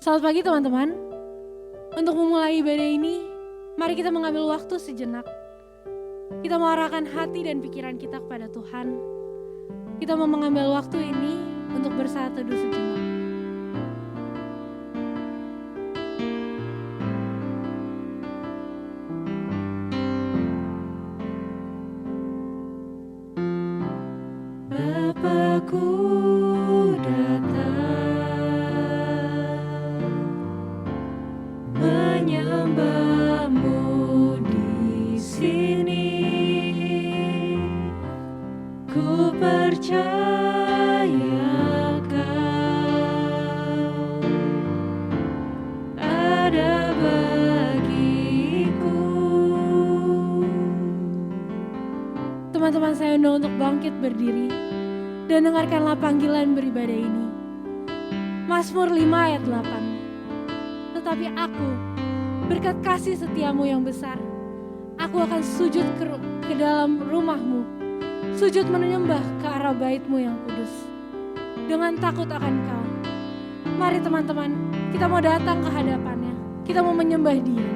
Selamat pagi teman-teman. Untuk memulai ibadah ini, mari kita mengambil waktu sejenak. Kita mengarahkan hati dan pikiran kita kepada Tuhan. Kita mau mengambil waktu ini untuk bersaat teduh sejenak. Bapakku datang menyembahmu di sini. Ku percaya Kau ada bagiku. Teman-teman, saya undang untuk bangkit berdiri dan dengarkanlah panggilan beribadah ini. Mazmur 5 ayat 8. Tetapi aku, berkat kasih setiamu yang besar, aku akan sujud ke dalam rumahmu, sujud menyembah ke arah baitmu yang kudus, dengan takut akan Kau. Mari teman-teman, kita mau datang ke hadapannya, kita mau menyembah Dia.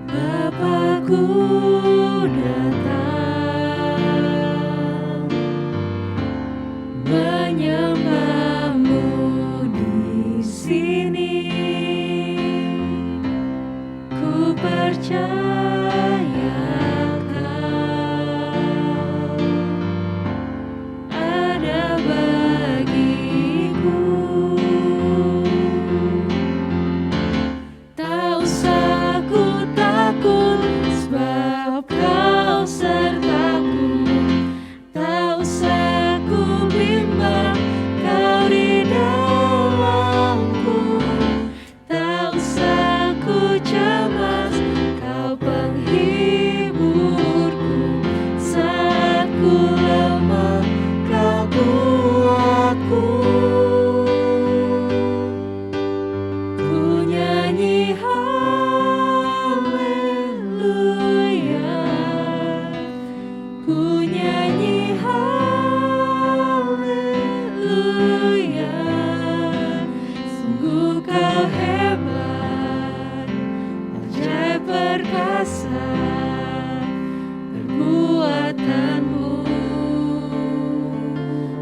Bapakku datang menyembahmu di sini. Ku percaya Kau ada bagiku. Tak usah ku takut sebab Kau sertaku. Tak usah ku bimbang, Kau di dalamku. Tak usah ku cemas, Kau penghiburku. Saat ku lemah, Kau kuatku. Ku nyanyi haleluya, ku nyanyi haleluya. Sungguh Kau hebat, ajaib perkasa perbuatanmu.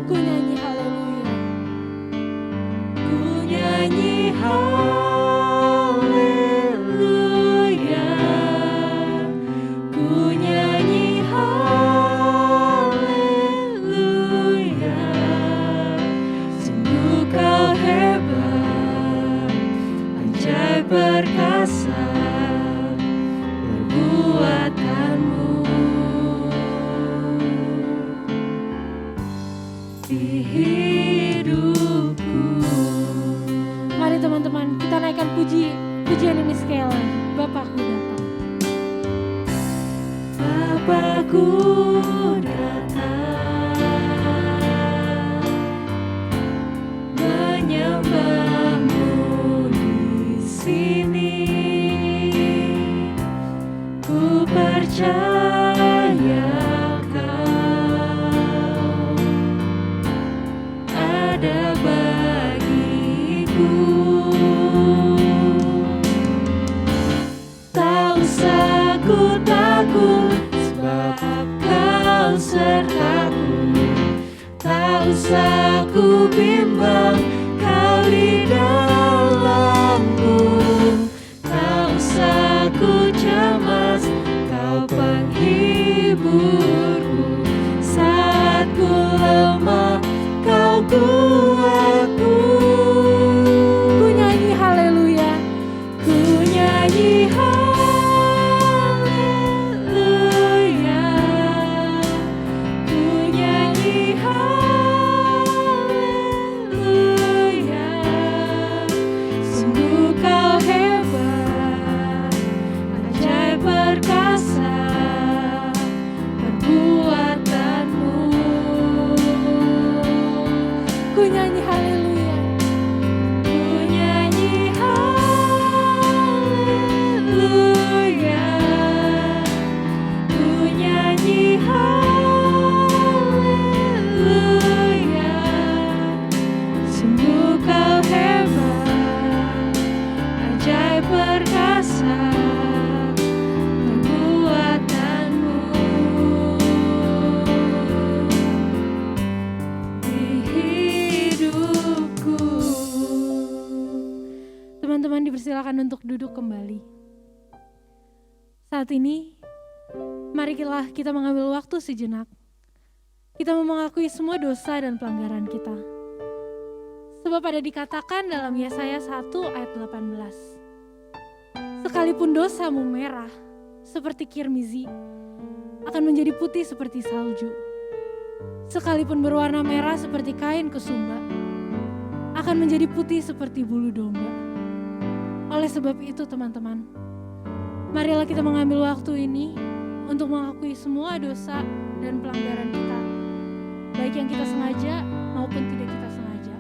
Ku nyanyi haleluya, ku nyanyi haleluya, ku nyanyi haleluya. Sungguh Kau hebat, ajaib perkasa perbuatanmu. Di hidupku. Mari teman-teman, kita naikkan pujian ini sekali lagi. Bapakku datang. Bapakku datang menyembahmu di sini. Ku percaya Kau ada bagiku. Tak usah ku takut sebab Kau sertaku. Tak usah ku bimbang, Kau di dalamku. Tak usah ku cemas, Kau penghiburku. Saat ku lemah, Kau kuatku. Ku nyanyi haleluya, ku nyanyi haleluya, ku nyanyi haleluya. Sungguh Kau hebat, ajaib perkasa perbuatanmu. Ku nyanyi haleluya, dipersilakan untuk duduk kembali. Saat ini, marilah kita mengambil waktu sejenak. Kita mengakui semua dosa dan pelanggaran kita. Sebab ada dikatakan dalam Yesaya 1 ayat 18. Sekalipun dosamu merah seperti kirmizi, akan menjadi putih seperti salju. Sekalipun berwarna merah seperti kain kesumba, akan menjadi putih seperti bulu domba. Oleh sebab itu teman-teman, marilah kita mengambil waktu ini untuk mengakui semua dosa dan pelanggaran kita, baik yang kita sengaja maupun tidak kita sengaja.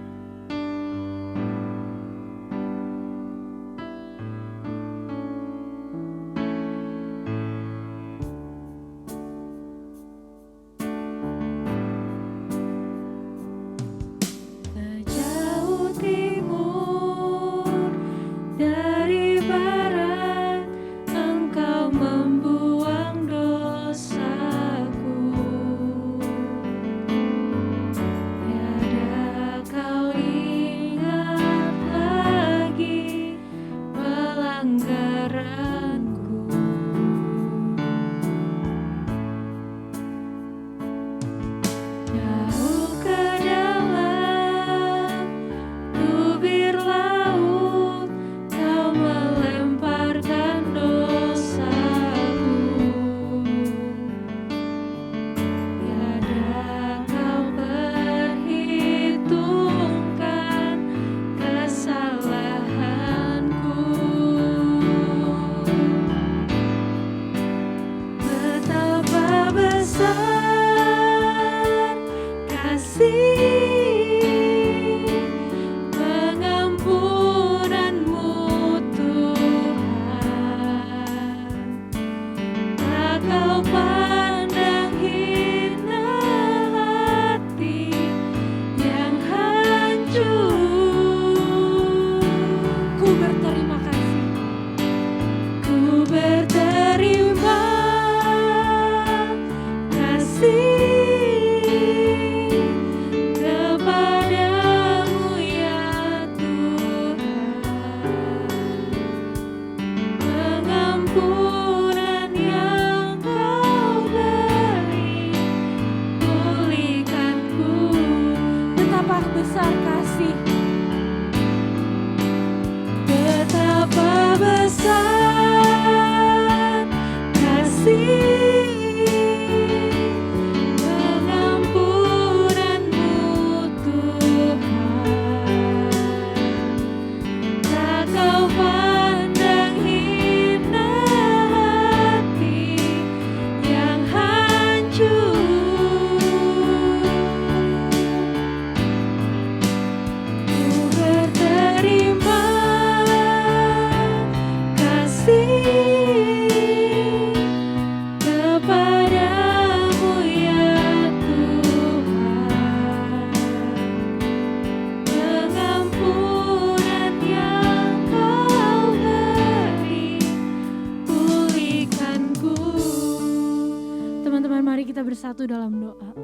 Bersatu dalam doa.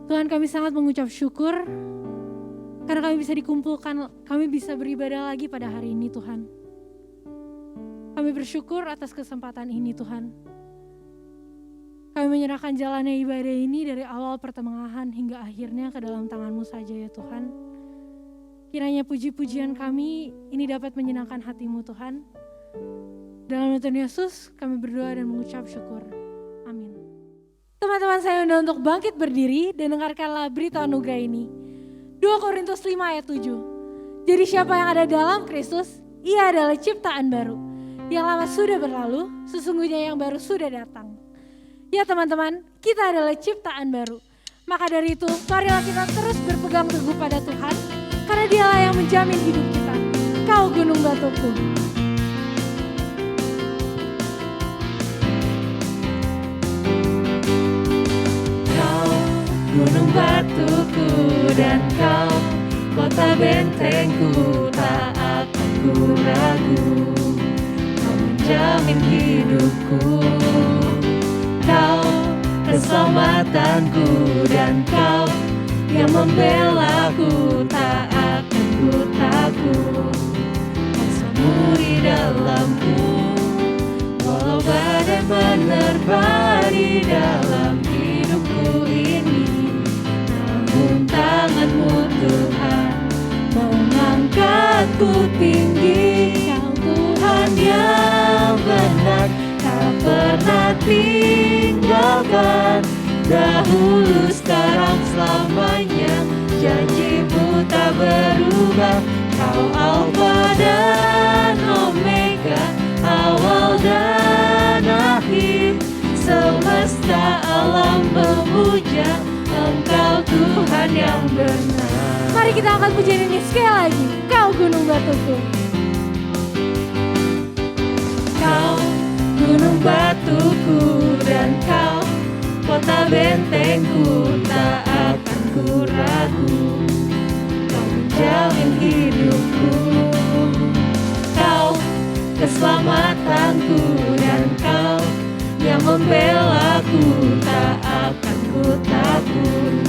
Tuhan, kami sangat mengucap syukur karena kami bisa dikumpulkan, kami bisa beribadah lagi pada hari ini Tuhan. Kami bersyukur atas kesempatan ini Tuhan. Kami menyerahkan jalannya ibadah ini dari awal pertengahan hingga akhirnya ke dalam tangan-Mu saja ya Tuhan. Kiranya puji-pujian kami ini dapat menyenangkan hati-Mu Tuhan. Dalam nama Tuhan Yesus kami berdoa dan mengucap syukur. Amin. Teman-teman saya undang untuk bangkit berdiri dan dengarkanlah berita anugerah ini. 2 Korintus 5 ayat 7. Jadi siapa yang ada dalam Kristus, ia adalah ciptaan baru. Yang lama sudah berlalu, sesungguhnya yang baru sudah datang. Ya teman-teman, kita adalah ciptaan baru. Maka dari itu, marilah kita terus berpegang teguh pada Tuhan, karena Dialah yang menjamin hidup kita. Kau gunung batuku. Gunung batuku dan kau, kota bentengku, tak akan ku ragu. Kau menjamin hidupku, kau keselamatanku, dan kau yang membelaku, tak akan ku takut. dalamku. Walau badai menerpa di dalam hidupku ini, namun tangan-Mu Tuhan mengangkatku tinggi. Kau Tuhan yang benar, tak pernah tinggalkan. Dahulu, sekarang, selamanya, janji-Mu tak berubah. Kau Alfa dan Omega, awal dan akhir. Semesta alam memuja Engkau Tuhan yang benar. Mari kita angkat pujian ini sekali lagi. Kau gunung batuku. Kau gunung batuku dan Kau kota bentengku, tak akan ku ragu. Kau menjamin hidupku. Kau keselamatanku dan Kau yang membelaku, tak akan ku takut.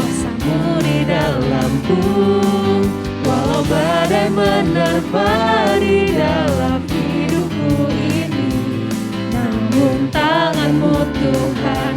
Kuasa-Mu di dalamku, walau badai menerpa di dalam hidupku ini, namun tangan-Mu Tuhan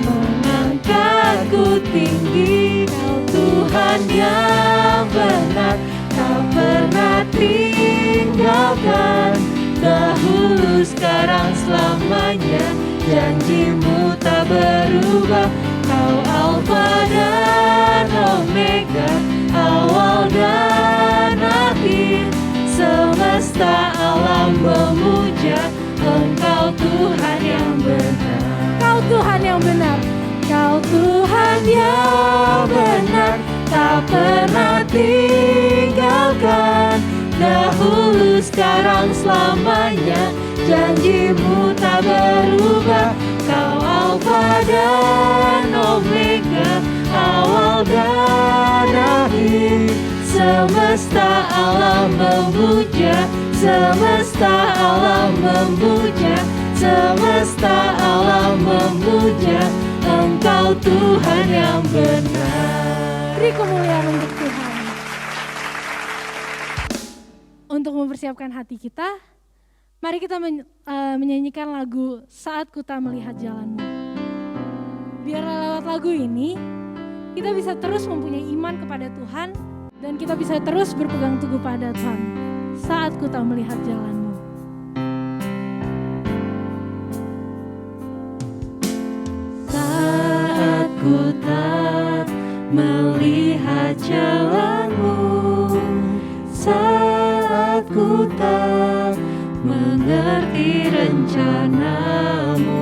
mengangkatku tinggi. Kau Tuhan yang benar, tak pernah tinggalkan. Dahulu, sekarang, selamanya, janji-Mu tak berubah. Kau Alfa dan Omega, awal dan akhir. Semesta alam memuja Engkau Tuhan yang benar. Kau Tuhan yang benar. Kau Tuhan yang benar, tak pernah tinggalkan. Dahulu, sekarang, selamanya, janji-Mu tak berubah. Kau Alfa dan Omega, awal dan akhir. Semesta alam memuja, semesta alam memuja, semesta alam memuja Engkau Tuhan yang benar. Beri kemuliaan untuk Tuhan. Untuk mempersiapkan hati kita, mari kita menyanyikan lagu Saat Ku Tak Melihat Jalan-Mu. Biar lewat lagu ini, kita bisa terus mempunyai iman kepada Tuhan, dan kita bisa terus berpegang teguh pada Tuhan. Saat Ku Tak Melihat Jalan-Mu. Saat ku tak melihat jalan-Mu, saat ku tak mengerti rencana-Mu,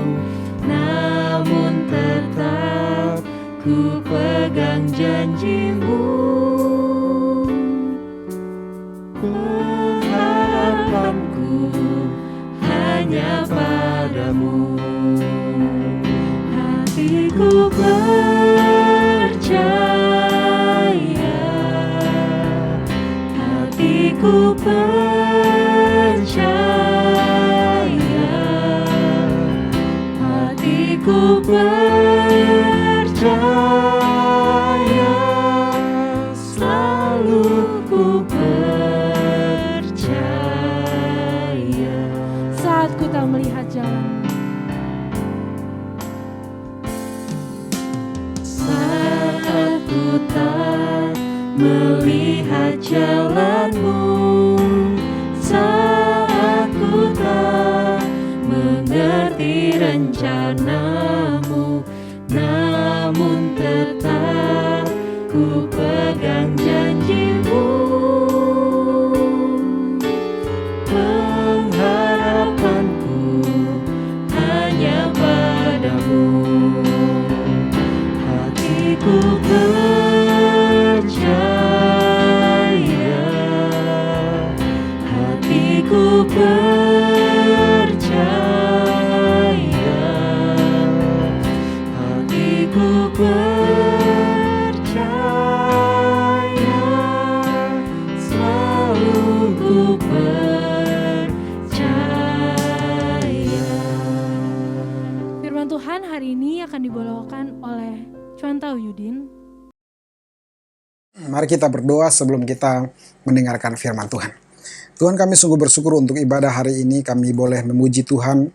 namun tetap ku pegang janji-Mu. Pengharapanku hanya padamu. Hatiku percaya, hatiku percaya, hatiku percaya, selalu ku percaya. Saat ku tak melihat jalan-Mu. Saat ku tak melihat jalan-Mu, saat ku tak mengerti rencana-Mu, namun tetap ku pegang janji-Mu. Pengharapanku hanya padamu. Hatiku percaya, hatiku percaya, hatiku percaya, selalu ku percaya. Firman Tuhan hari ini akan dibawakan oleh Cuantau Yudin. Mari kita berdoa sebelum kita mendengarkan firman Tuhan. Tuhan, kami sungguh bersyukur untuk ibadah hari ini. Kami boleh memuji Tuhan,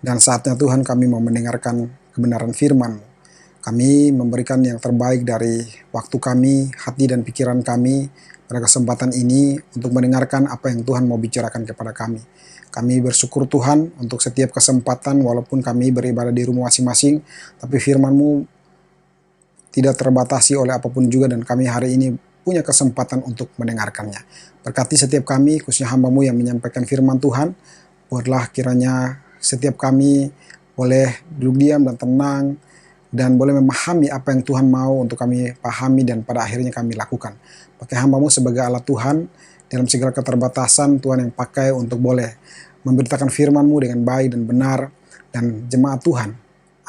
dan saatnya Tuhan kami mau mendengarkan kebenaran firman-Mu. Kami memberikan yang terbaik dari waktu kami, hati dan pikiran kami pada kesempatan ini untuk mendengarkan apa yang Tuhan mau bicarakan kepada kami. Kami bersyukur Tuhan untuk setiap kesempatan, walaupun kami beribadah di rumah masing-masing, tapi firman-Mu tidak terbatasi oleh apapun juga, dan kami hari ini punya kesempatan untuk mendengarkannya. Berkati setiap kami, khususnya hamba-Mu yang menyampaikan firman Tuhan. Buatlah kiranya setiap kami boleh duduk diam dan tenang, dan boleh memahami apa yang Tuhan mau untuk kami pahami dan pada akhirnya kami lakukan. Pakai hamba-Mu sebagai alat Tuhan, dalam segala keterbatasan Tuhan yang pakai untuk boleh memberitakan firman-Mu dengan baik dan benar, dan jemaat Tuhan,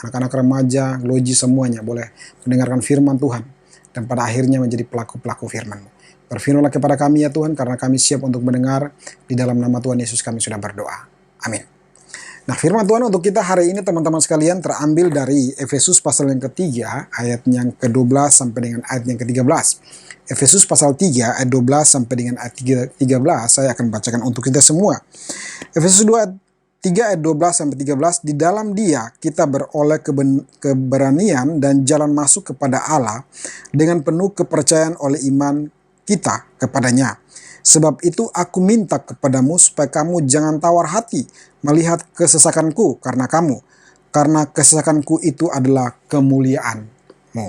anak-anak remaja, loji semuanya boleh mendengarkan firman Tuhan dan pada akhirnya menjadi pelaku-pelaku firman-Mu. Berfirmanlah kepada kami ya Tuhan, karena kami siap untuk mendengar. Di dalam nama Tuhan Yesus kami sudah berdoa. Amin. Nah, firman Tuhan untuk kita hari ini teman-teman sekalian terambil dari Efesus pasal yang ketiga, ayat yang ke-12 sampai dengan ayat yang ke-13. Efesus pasal 3 ayat 12 sampai dengan ayat 13 saya akan bacakan untuk kita semua. Efesus 3 ayat 12 sampai 13, di dalam Dia kita beroleh keberanian dan jalan masuk kepada Allah dengan penuh kepercayaan oleh iman kita kepadanya. Sebab itu aku minta kepadamu supaya kamu jangan tawar hati melihat kesesakanku karena kamu, karena kesesakanku itu adalah kemuliaanmu.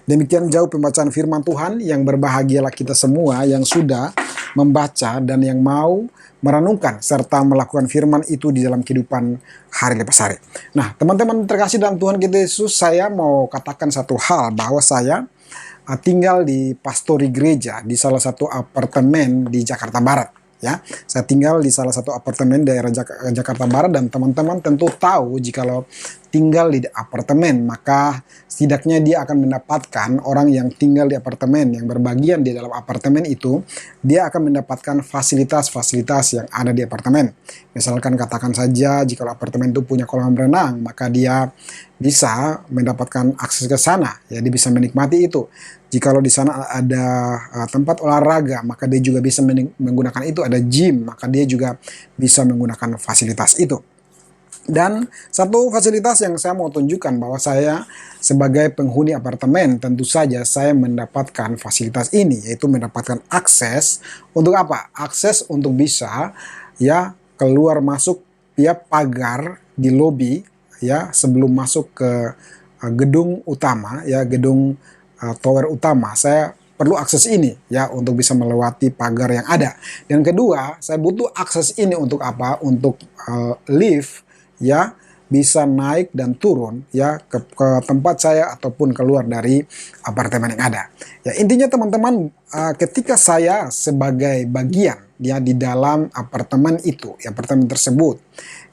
Demikian jauh pembacaan firman Tuhan. Yang berbahagialah kita semua yang sudah membaca dan yang mau merenungkan serta melakukan firman itu di dalam kehidupan hari lepas hari. Nah, teman-teman terkasih dalam Tuhan kita Yesus, saya mau katakan satu hal, bahwa saya tinggal di pastori gereja di salah satu apartemen di Jakarta Barat. Ya, saya tinggal di salah satu apartemen daerah Jakarta Barat, dan teman-teman tentu tahu jikalau tinggal di apartemen maka setidaknya dia akan mendapatkan, orang yang tinggal di apartemen, yang berbagian di dalam apartemen itu, dia akan mendapatkan fasilitas-fasilitas yang ada di apartemen. Misalkan katakan saja jika apartemen itu punya kolam renang, maka dia bisa mendapatkan akses ke sana, ya dia bisa menikmati itu. Jikalau di sana ada tempat olahraga, maka dia juga bisa menggunakan itu. Ada gym, maka dia juga bisa menggunakan fasilitas itu. Dan satu fasilitas yang saya mau tunjukkan, bahwa saya sebagai penghuni apartemen, tentu saja saya mendapatkan fasilitas ini, yaitu mendapatkan akses untuk apa? Akses untuk bisa ya keluar masuk ya pagar di lobi ya sebelum masuk ke gedung utama, ya gedung tower utama. Saya perlu akses ini ya untuk bisa melewati pagar yang ada. Dan kedua, saya butuh akses ini untuk apa? Untuk lift ya, bisa naik dan turun ya ke tempat saya ataupun keluar dari apartemen yang ada. Ya intinya teman-teman, ketika saya sebagai bagian ya di dalam apartemen itu, ya, apartemen tersebut,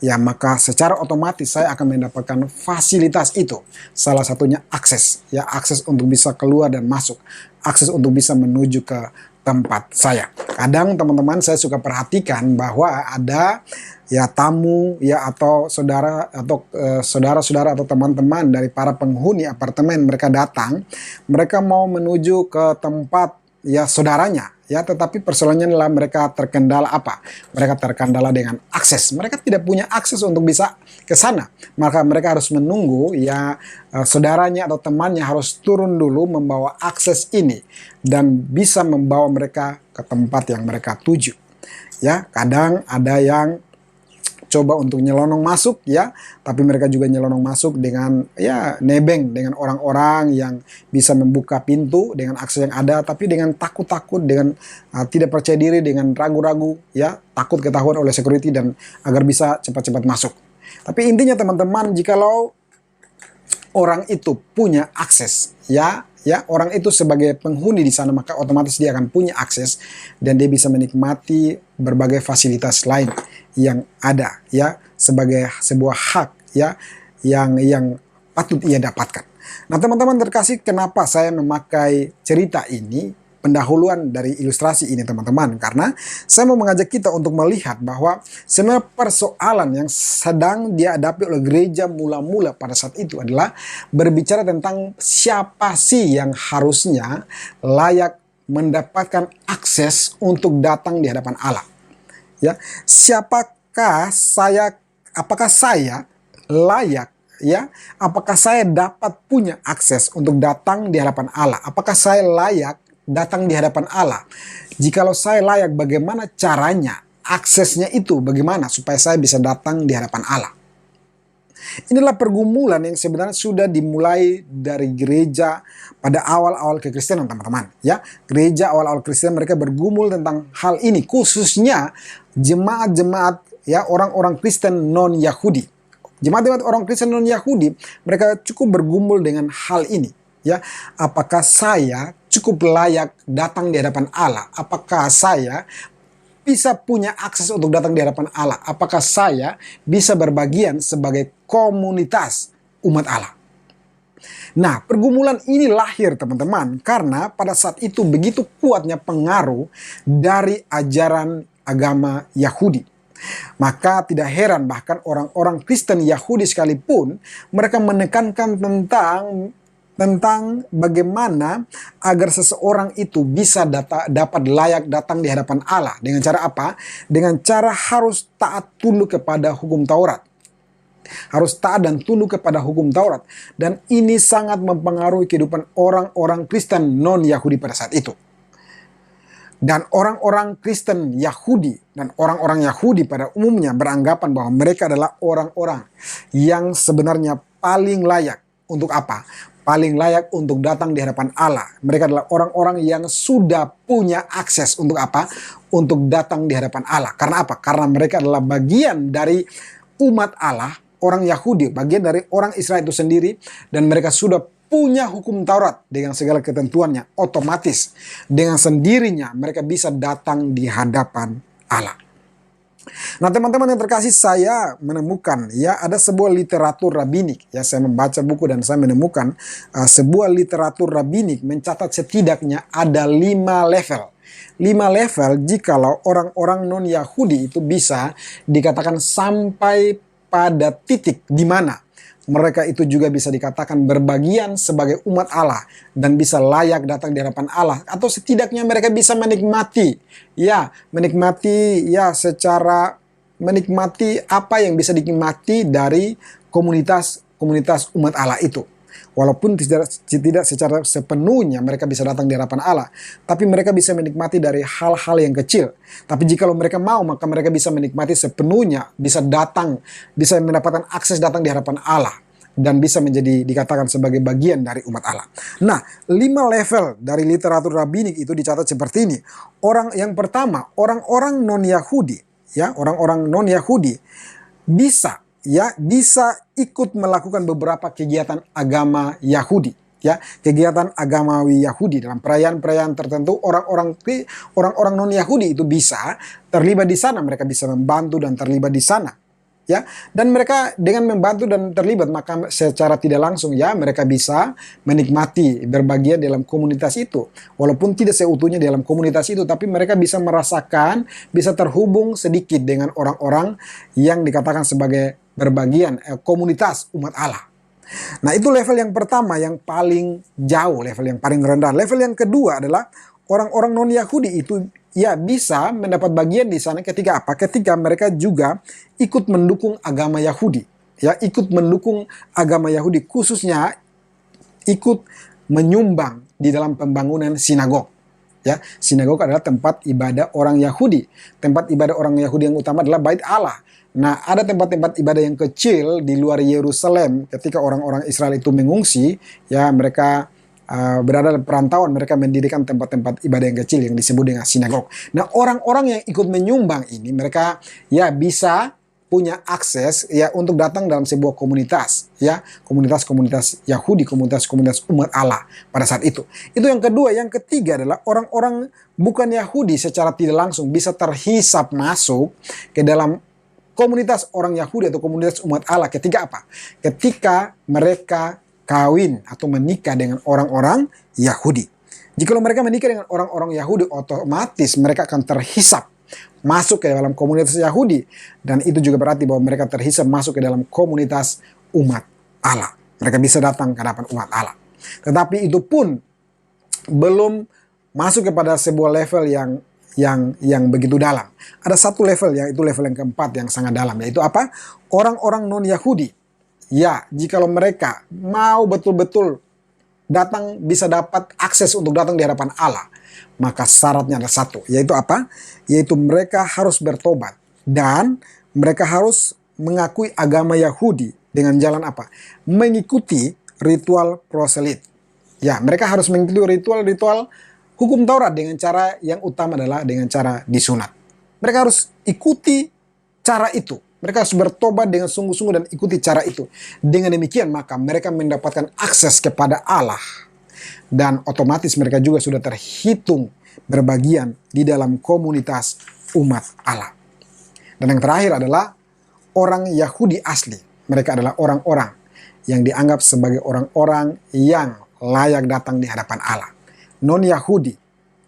ya maka secara otomatis saya akan mendapatkan fasilitas itu. Salah satunya akses, ya akses untuk bisa keluar dan masuk, akses untuk bisa menuju ke tempat saya. Kadang teman-teman saya suka perhatikan bahwa ada ya tamu ya atau saudara atau saudara-saudara atau teman-teman dari para penghuni apartemen, mereka datang, mereka mau menuju ke tempat ya saudaranya. Ya, tetapi persoalannya adalah mereka terkendala apa? Mereka terkendala dengan akses. Mereka tidak punya akses untuk bisa ke sana. Maka mereka harus menunggu ya saudaranya atau temannya harus turun dulu membawa akses ini dan bisa membawa mereka ke tempat yang mereka tuju. Ya, kadang ada yang coba untuk nyelonong masuk ya, tapi mereka juga nyelonong masuk dengan ya nebeng dengan orang-orang yang bisa membuka pintu dengan akses yang ada, tapi dengan takut-takut, dengan tidak percaya diri, dengan ragu-ragu ya, takut ketahuan oleh security dan agar bisa cepat-cepat masuk. Tapi intinya teman-teman, jikalau orang itu punya akses ya orang itu sebagai penghuni di sana, maka otomatis dia akan punya akses dan dia bisa menikmati berbagai fasilitas lain yang ada ya sebagai sebuah hak ya yang patut ia dapatkan. Nah, teman-teman terkasih, kenapa saya memakai cerita ini, pendahuluan dari ilustrasi ini teman-teman, karena saya mau mengajak kita untuk melihat bahwa sebenarnya persoalan yang sedang dihadapi oleh gereja mula-mula pada saat itu adalah berbicara tentang siapa sih yang harusnya layak mendapatkan akses untuk datang di hadapan Allah. Ya, apakah saya layak, ya? Apakah saya dapat punya akses untuk datang di hadapan Allah? Apakah saya layak datang di hadapan Allah? Jikalau saya layak, bagaimana caranya? Aksesnya itu bagaimana supaya saya bisa datang di hadapan Allah? Inilah pergumulan yang sebenarnya sudah dimulai dari gereja pada awal-awal kekristenan, teman-teman. Ya, gereja awal-awal Kristen mereka bergumul tentang hal ini, khususnya jemaat-jemaat, ya, orang-orang Kristen non-Yahudi. Jemaat-jemaat orang Kristen non-Yahudi mereka cukup bergumul dengan hal ini. Ya, apakah saya cukup layak datang di hadapan Allah? Apakah saya bisa punya akses untuk datang di hadapan Allah? Apakah saya bisa berbagian sebagai komunitas umat Allah? Nah, pergumulan ini lahir, teman-teman, karena pada saat itu begitu kuatnya pengaruh dari ajaran agama Yahudi. Maka tidak heran bahkan orang-orang Kristen Yahudi sekalipun mereka menekankan tentang bagaimana agar seseorang itu bisa dapat layak datang di hadapan Allah. Dengan cara apa? Dengan cara harus taat tunduk kepada hukum Taurat. Harus taat dan tunduk kepada hukum Taurat. Dan ini sangat mempengaruhi kehidupan orang-orang Kristen non-Yahudi pada saat itu. Dan orang-orang Kristen Yahudi dan orang-orang Yahudi pada umumnya beranggapan bahwa mereka adalah orang-orang yang sebenarnya paling layak untuk apa? Paling layak untuk datang di hadapan Allah. Mereka adalah orang-orang yang sudah punya akses untuk apa? Untuk datang di hadapan Allah. Karena apa? Karena mereka adalah bagian dari umat Allah, orang Yahudi, bagian dari orang Israel itu sendiri, dan mereka sudah punya hukum Taurat dengan segala ketentuannya. Otomatis dengan sendirinya mereka bisa datang di hadapan Allah. Nah, teman-teman yang terkasih, saya menemukan, ya, ada sebuah literatur rabbinik. Ya, saya membaca buku dan saya menemukan sebuah literatur rabbinik mencatat setidaknya ada 5 level. 5 level jikalau orang-orang non-Yahudi itu bisa dikatakan sampai pada titik di mana mereka itu juga bisa dikatakan berbagian sebagai umat Allah dan bisa layak datang di hadapan Allah, atau setidaknya mereka bisa menikmati apa yang bisa dinikmati dari komunitas umat Allah itu. Walaupun tidak secara sepenuhnya mereka bisa datang di hadapan Allah, tapi mereka bisa menikmati dari hal-hal yang kecil. Tapi jikalau mereka mau, maka mereka bisa menikmati sepenuhnya, bisa mendapatkan akses datang di hadapan Allah, dan bisa dikatakan sebagai bagian dari umat Allah. Nah, 5 level dari literatur rabbinik itu dicatat seperti ini. Yang pertama, orang-orang non-Yahudi, ya, orang-orang non-Yahudi bisa ikut melakukan beberapa kegiatan agama Yahudi, ya, kegiatan agamawi Yahudi dalam perayaan-perayaan tertentu. Orang-orang non-Yahudi itu bisa terlibat di sana, mereka bisa membantu dan terlibat di sana, ya. Dan mereka dengan membantu dan terlibat, maka secara tidak langsung, ya, mereka bisa menikmati berbagian dalam komunitas itu. Walaupun tidak seutuhnya dalam komunitas itu, tapi mereka bisa merasakan, bisa terhubung sedikit dengan orang-orang yang dikatakan sebagai berbagian komunitas umat Allah. Nah, itu level yang pertama, yang paling jauh, level yang paling rendah. Level yang kedua adalah orang-orang non-Yahudi itu, ya, bisa mendapat bagian di sana ketika apa? Ketika mereka juga ikut mendukung agama Yahudi, ya, ikut mendukung agama Yahudi, khususnya ikut menyumbang di dalam pembangunan sinagog. Ya, sinagog adalah tempat ibadah orang Yahudi. Tempat ibadah orang Yahudi yang utama adalah Bait Allah. Nah, ada tempat-tempat ibadah yang kecil di luar Yerusalem ketika orang-orang Israel itu mengungsi, ya, mereka berada dalam perantauan, mereka mendirikan tempat-tempat ibadah yang kecil yang disebut dengan sinagog. Nah, orang-orang yang ikut menyumbang ini, mereka, ya, bisa punya akses, ya, untuk datang dalam sebuah komunitas, ya, komunitas-komunitas Yahudi, komunitas-komunitas umat Allah pada saat itu. Itu yang kedua. Yang ketiga adalah orang-orang bukan Yahudi secara tidak langsung bisa terhisap masuk ke dalam komunitas orang Yahudi atau komunitas umat Allah ketika apa? Ketika mereka kawin atau menikah dengan orang-orang Yahudi. Jika mereka menikah dengan orang-orang Yahudi, otomatis mereka akan terhisap masuk ke dalam komunitas Yahudi, dan itu juga berarti bahwa mereka terhisap masuk ke dalam komunitas umat Allah. Mereka bisa datang ke hadapan umat Allah. Tetapi itu pun belum masuk kepada sebuah level yang begitu dalam. Ada satu level, yaitu level yang keempat yang sangat dalam, yaitu apa? Orang-orang non-Yahudi. Ya, jikalau mereka mau betul-betul datang, bisa dapat akses untuk datang di hadapan Allah, maka syaratnya ada satu, yaitu apa? Yaitu mereka harus bertobat dan mereka harus mengakui agama Yahudi dengan jalan apa? Mengikuti ritual proselit. Ya, mereka harus mengikuti ritual-ritual hukum Taurat dengan cara yang utama adalah dengan cara disunat. Mereka harus ikuti cara itu. Mereka harus bertobat dengan sungguh-sungguh dan ikuti cara itu. Dengan demikian maka mereka mendapatkan akses kepada Allah. Dan otomatis mereka juga sudah terhitung berbagian di dalam komunitas umat Allah. Dan yang terakhir adalah orang Yahudi asli. Mereka adalah orang-orang yang dianggap sebagai orang-orang yang layak datang di hadapan Allah. Non-Yahudi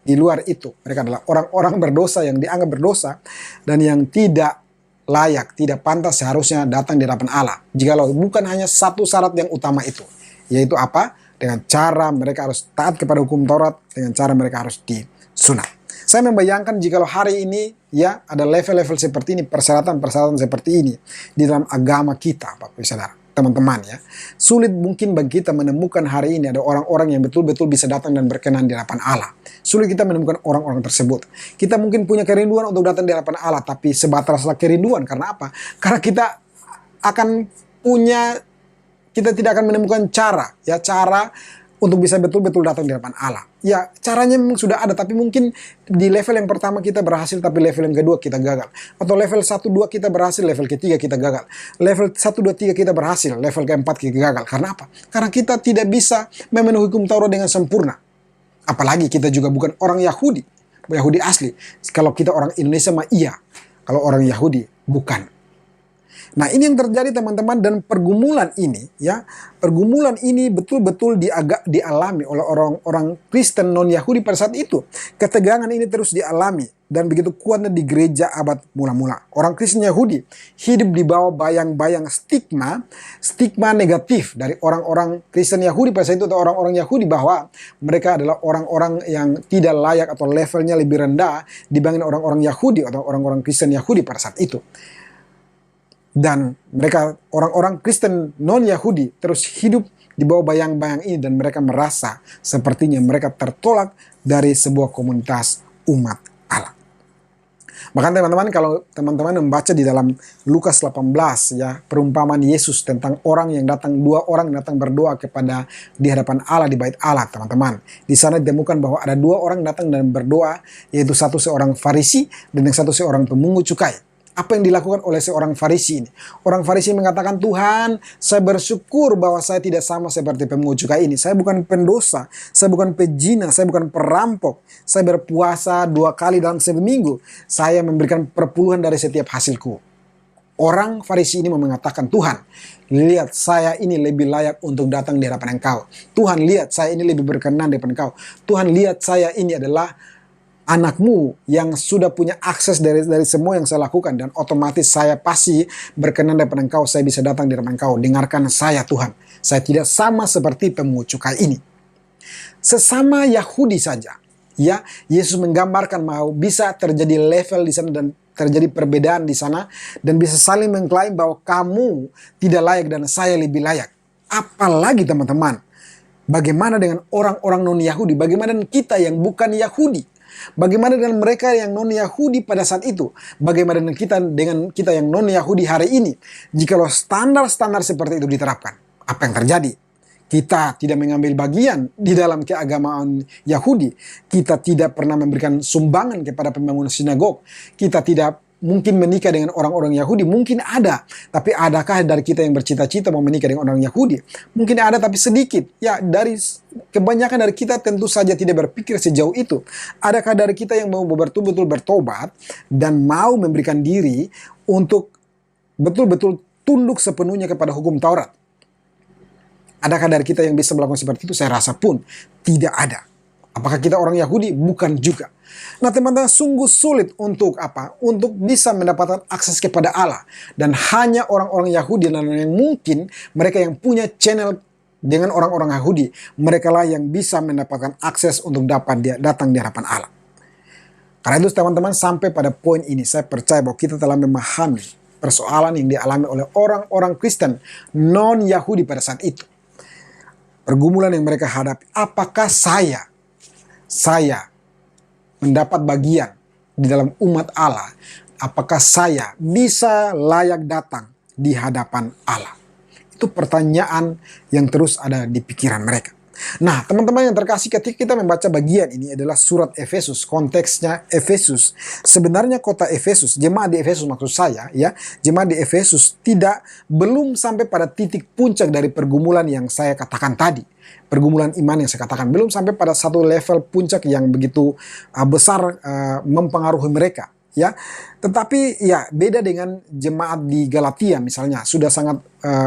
di luar itu, mereka adalah orang-orang berdosa yang dianggap berdosa dan yang tidak layak, tidak pantas seharusnya datang di hadapan Allah. Jikalau bukan hanya satu syarat yang utama itu, yaitu apa? Dengan cara mereka harus taat kepada hukum Taurat, dengan cara mereka harus disunat. Saya membayangkan jikalau hari ini ya ada level-level seperti ini, persyaratan-persyaratan seperti ini di dalam agama kita, Bapak Ibu Saudara, teman-teman ya. Sulit mungkin bagi kita menemukan hari ini ada orang-orang yang betul-betul bisa datang dan berkenan di hadapan Allah. Sulit kita menemukan orang-orang tersebut. Kita mungkin punya kerinduan untuk datang di hadapan Allah, tapi sebataslah kerinduan. Karena apa? Karena kita tidak akan menemukan cara untuk bisa betul-betul datang di hadapan Allah. Ya, caranya memang sudah ada, tapi mungkin di level yang pertama kita berhasil, tapi level yang kedua kita gagal. Atau level 1, 2 kita berhasil, level ketiga kita gagal. Level 1, 2, 3 kita berhasil, level keempat kita gagal. Karena apa? Karena kita tidak bisa memenuhi hukum Taurat dengan sempurna. Apalagi kita juga bukan orang Yahudi asli. Kalau kita orang Indonesia mah iya. Kalau orang Yahudi bukan. Nah, ini yang terjadi teman-teman, dan pergumulan ini betul-betul dialami oleh orang-orang Kristen non-Yahudi pada saat itu. Ketegangan ini terus dialami dan begitu kuatnya di gereja abad mula-mula. Orang Kristen Yahudi hidup di bawah bayang-bayang stigma negatif dari orang-orang Kristen Yahudi pada saat itu, atau orang-orang Yahudi, bahwa mereka adalah orang-orang yang tidak layak atau levelnya lebih rendah dibanding orang-orang Yahudi atau orang-orang Kristen Yahudi pada saat itu. Dan mereka, orang-orang Kristen non-Yahudi, terus hidup di bawah bayang-bayang ini, dan mereka merasa sepertinya mereka tertolak dari sebuah komunitas umat Allah. Bahkan teman-teman, kalau teman-teman membaca di dalam Lukas 18 ya, perumpamaan Yesus tentang orang yang datang, 2 orang datang berdoa kepada di hadapan Allah di bait Allah, teman-teman. Di sana ditemukan bahwa ada 2 orang datang dan berdoa, yaitu satu seorang Farisi dan yang satu seorang pemungut cukai. Apa yang dilakukan oleh seorang Farisi ini? Orang Farisi mengatakan, Tuhan, saya bersyukur bahwa saya tidak sama seperti pemungut cukai ini. Saya bukan pendosa, saya bukan pezina, saya bukan perampok. Saya berpuasa 2 kali dalam seminggu. Saya memberikan perpuluhan dari setiap hasilku. Orang Farisi ini mengatakan, Tuhan, lihat saya ini lebih layak untuk datang di hadapan Engkau. Tuhan, lihat saya ini lebih berkenan di hadapan Engkau. Tuhan, lihat saya ini adalah anakmu yang sudah punya akses dari semua yang saya lakukan, dan otomatis saya pasti berkenan daripada Engkau, saya bisa datang di hadapan Engkau. Dengarkan saya Tuhan, saya tidak sama seperti pemungut cukai ini. Sesama Yahudi saja ya, Yesus menggambarkan mau bisa terjadi level di sana dan terjadi perbedaan di sana, dan bisa saling mengklaim bahwa kamu tidak layak dan saya lebih layak. Apalagi teman-teman, bagaimana dengan orang-orang non-Yahudi? Bagaimana dengan kita yang bukan Yahudi? Bagaimana dengan mereka yang non-Yahudi pada saat itu? Bagaimana dengan kita yang non-Yahudi hari ini? Jikalau standar-standar seperti itu diterapkan, apa yang terjadi? Kita tidak mengambil bagian di dalam keagamaan Yahudi. Kita tidak pernah memberikan sumbangan kepada pembangunan sinagog. Kita tidak mungkin menikah dengan orang-orang Yahudi, mungkin ada. Tapi adakah dari kita yang bercita-cita mau menikah dengan orang Yahudi? Mungkin ada, tapi sedikit. Ya, dari kebanyakan dari kita tentu saja tidak berpikir sejauh itu. Adakah dari kita yang mau betul-betul bertobat dan mau memberikan diri untuk betul-betul tunduk sepenuhnya kepada hukum Taurat? Adakah dari kita yang bisa melakukan seperti itu? Saya rasa pun tidak ada. Apakah kita orang Yahudi? Bukan juga. Nah teman-teman, sungguh sulit untuk apa? Untuk bisa mendapatkan akses kepada Allah. Dan hanya orang-orang Yahudi dan yang mungkin mereka yang punya channel dengan orang-orang Yahudi, mereka lah yang bisa mendapatkan akses untuk dapat datang di hadapan Allah. Karena itu teman-teman, sampai pada poin ini saya percaya bahwa kita telah memahami persoalan yang dialami oleh orang-orang Kristen non-Yahudi pada saat itu. Pergumulan yang mereka hadapi. Apakah saya mendapat bagian di dalam umat Allah? Apakah saya bisa layak datang di hadapan Allah? Itu pertanyaan yang terus ada di pikiran mereka. Nah, teman-teman yang terkasih, ketika kita membaca bagian ini adalah surat Efesus, konteksnya Efesus. Sebenarnya kota Efesus, jemaat di Efesus maksud saya, ya, jemaat di Efesus belum sampai pada titik puncak dari pergumulan yang saya katakan tadi. Pergumulan iman yang saya katakan belum sampai pada satu level puncak yang begitu besar mempengaruhi mereka. Ya, tetapi ya beda dengan jemaat di Galatia misalnya, sudah sangat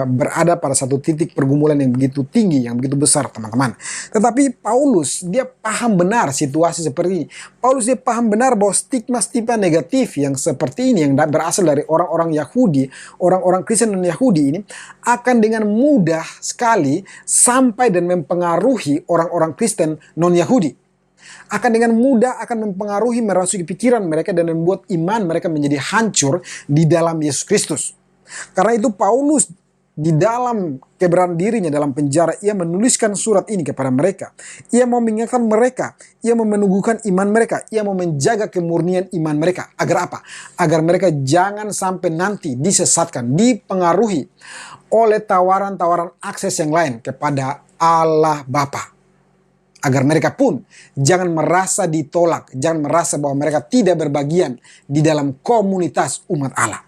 berada pada satu titik pergumulan yang begitu tinggi, yang begitu besar, teman-teman. Tetapi Paulus dia paham benar situasi seperti ini. Paulus dia paham benar bahwa stigma-stigma negatif yang seperti ini, yang berasal dari orang-orang Yahudi, orang-orang Kristen dan Yahudi ini, akan dengan mudah sekali sampai dan mempengaruhi orang-orang Kristen non-Yahudi. Akan dengan mudah akan mempengaruhi, merasuki pikiran mereka dan membuat iman mereka menjadi hancur di dalam Yesus Kristus. Karena itu Paulus di dalam keberadaan dirinya dalam penjara, ia menuliskan surat ini kepada mereka. Ia mau mengingatkan mereka, ia mau meneguhkan iman mereka, ia mau menjaga kemurnian iman mereka. Agar apa? Agar mereka jangan sampai nanti disesatkan, dipengaruhi oleh tawaran-tawaran akses yang lain kepada Allah Bapa. Agar mereka pun jangan merasa ditolak, jangan merasa bahwa mereka tidak berbagian di dalam komunitas umat Allah.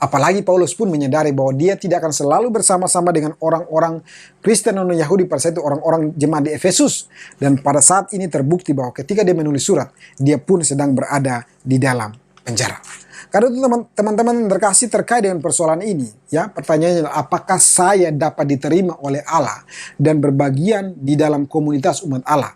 Apalagi Paulus pun menyadari bahwa dia tidak akan selalu bersama-sama dengan orang-orang Kristen non-Yahudi pada saat itu, orang-orang jemaat di Efesus. Dan pada saat ini terbukti bahwa ketika dia menulis surat, dia pun sedang berada di dalam penjara. Karena itu teman-teman terkasih, terkait dengan persoalan ini, ya, pertanyaannya adalah apakah saya dapat diterima oleh Allah dan berbagian di dalam komunitas umat Allah?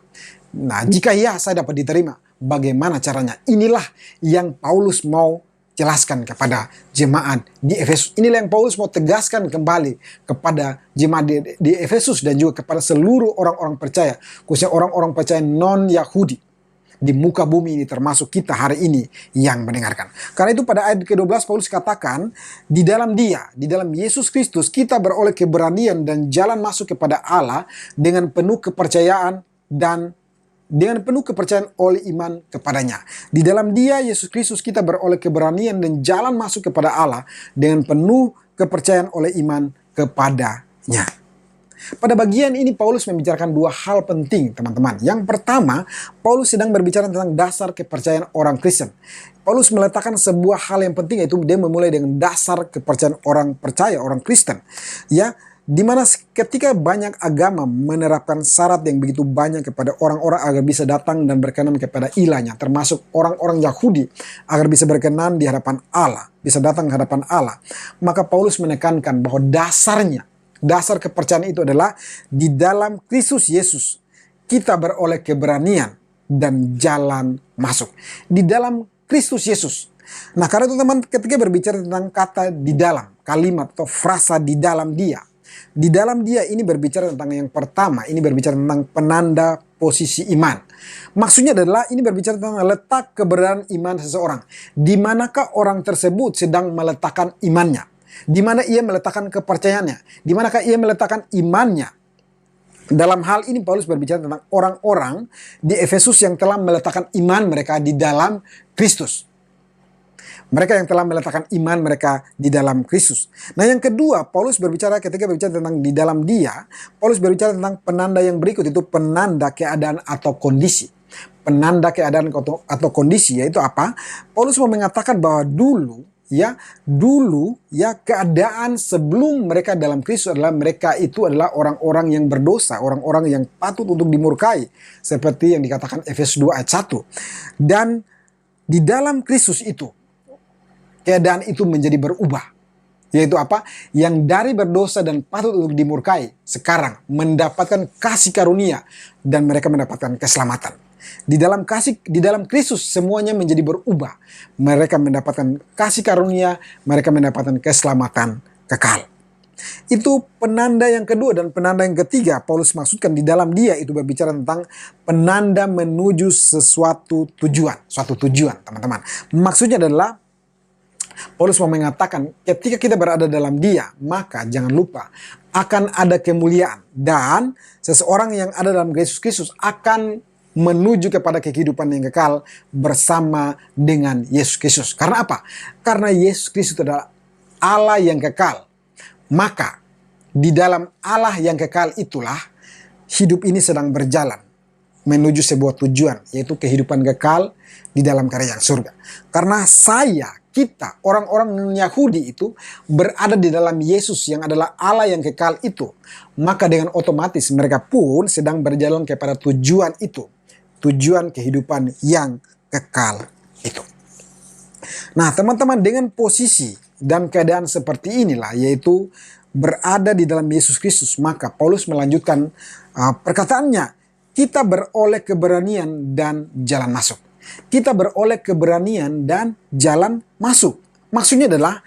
Nah, jika ya saya dapat diterima, bagaimana caranya? Inilah yang Paulus mau jelaskan kepada jemaat di Efesus. Inilah yang Paulus mau tegaskan kembali kepada jemaat di Efesus dan juga kepada seluruh orang-orang percaya, khususnya orang-orang percaya non-Yahudi di muka bumi ini, termasuk kita hari ini yang mendengarkan. Karena itu pada ayat ke-12 Paulus katakan, di dalam dia, di dalam Yesus Kristus, kita beroleh keberanian dan jalan masuk kepada Allah dengan penuh kepercayaan dan dengan penuh kepercayaan oleh iman kepadanya. Di dalam dia, Yesus Kristus, kita beroleh keberanian dan jalan masuk kepada Allah dengan penuh kepercayaan oleh iman kepadanya. Pada bagian ini Paulus membicarakan dua hal penting, teman-teman. Yang pertama, Paulus sedang berbicara tentang dasar kepercayaan orang Kristen. Paulus meletakkan sebuah hal yang penting, yaitu dia memulai dengan dasar kepercayaan orang percaya, orang Kristen. Ya, dimana ketika banyak agama menerapkan syarat yang begitu banyak kepada orang-orang agar bisa datang dan berkenan kepada ilahnya, termasuk orang-orang Yahudi agar bisa berkenan di hadapan Allah, bisa datang ke hadapan Allah. Maka Paulus menekankan bahwa dasar kepercayaan itu adalah di dalam Kristus Yesus kita beroleh keberanian dan jalan masuk. Di dalam Kristus Yesus. Nah, karena itu teman, ketika berbicara tentang kata di dalam, kalimat atau frasa di dalam dia. Di dalam dia ini berbicara tentang yang pertama, ini berbicara tentang penanda posisi iman. Maksudnya adalah ini berbicara tentang letak keberadaan iman seseorang. Di manakah orang tersebut sedang meletakkan imannya? Di mana ia meletakkan kepercayaannya? Di manakah ia meletakkan imannya? Dalam hal ini Paulus berbicara tentang orang-orang di Efesus yang telah meletakkan iman mereka di dalam Kristus. Mereka yang telah meletakkan iman mereka di dalam Kristus. Nah, yang kedua, Paulus berbicara ketika berbicara tentang di dalam dia, Paulus berbicara tentang penanda yang berikut, itu penanda keadaan atau kondisi. Penanda keadaan atau kondisi, yaitu apa? Paulus mau mengatakan bahwa dulu keadaan sebelum mereka dalam Kristus adalah mereka itu adalah orang-orang yang berdosa, orang-orang yang patut untuk dimurkai, seperti yang dikatakan Efesus 2 ayat 1. Dan di dalam Kristus itu keadaan itu menjadi berubah, yaitu apa? Yang dari berdosa dan patut untuk dimurkai sekarang mendapatkan kasih karunia dan mereka mendapatkan keselamatan. Di dalam Kristus semuanya menjadi berubah. Mereka mendapatkan kasih karunia, mereka mendapatkan keselamatan kekal. Itu penanda yang kedua, dan penanda yang ketiga Paulus maksudkan di dalam dia itu berbicara tentang penanda menuju sesuatu tujuan, suatu tujuan, teman-teman. Maksudnya adalah Paulus mau mengatakan ketika kita berada dalam dia, maka jangan lupa akan ada kemuliaan, dan seseorang yang ada dalam Yesus Kristus akan menuju kepada kehidupan yang kekal bersama dengan Yesus Kristus. Karena apa? Karena Yesus Kristus adalah Allah yang kekal. Maka di dalam Allah yang kekal itulah hidup ini sedang berjalan menuju sebuah tujuan, yaitu kehidupan kekal di dalam kerajaan surga. Karena kita, orang-orang Yahudi itu berada di dalam Yesus yang adalah Allah yang kekal itu. Maka dengan otomatis mereka pun sedang berjalan kepada tujuan itu. Tujuan kehidupan yang kekal itu. Nah, teman-teman, dengan posisi dan keadaan seperti inilah, yaitu berada di dalam Yesus Kristus, maka Paulus melanjutkan perkataannya, kita beroleh keberanian dan jalan masuk. Kita beroleh keberanian dan jalan masuk. Maksudnya adalah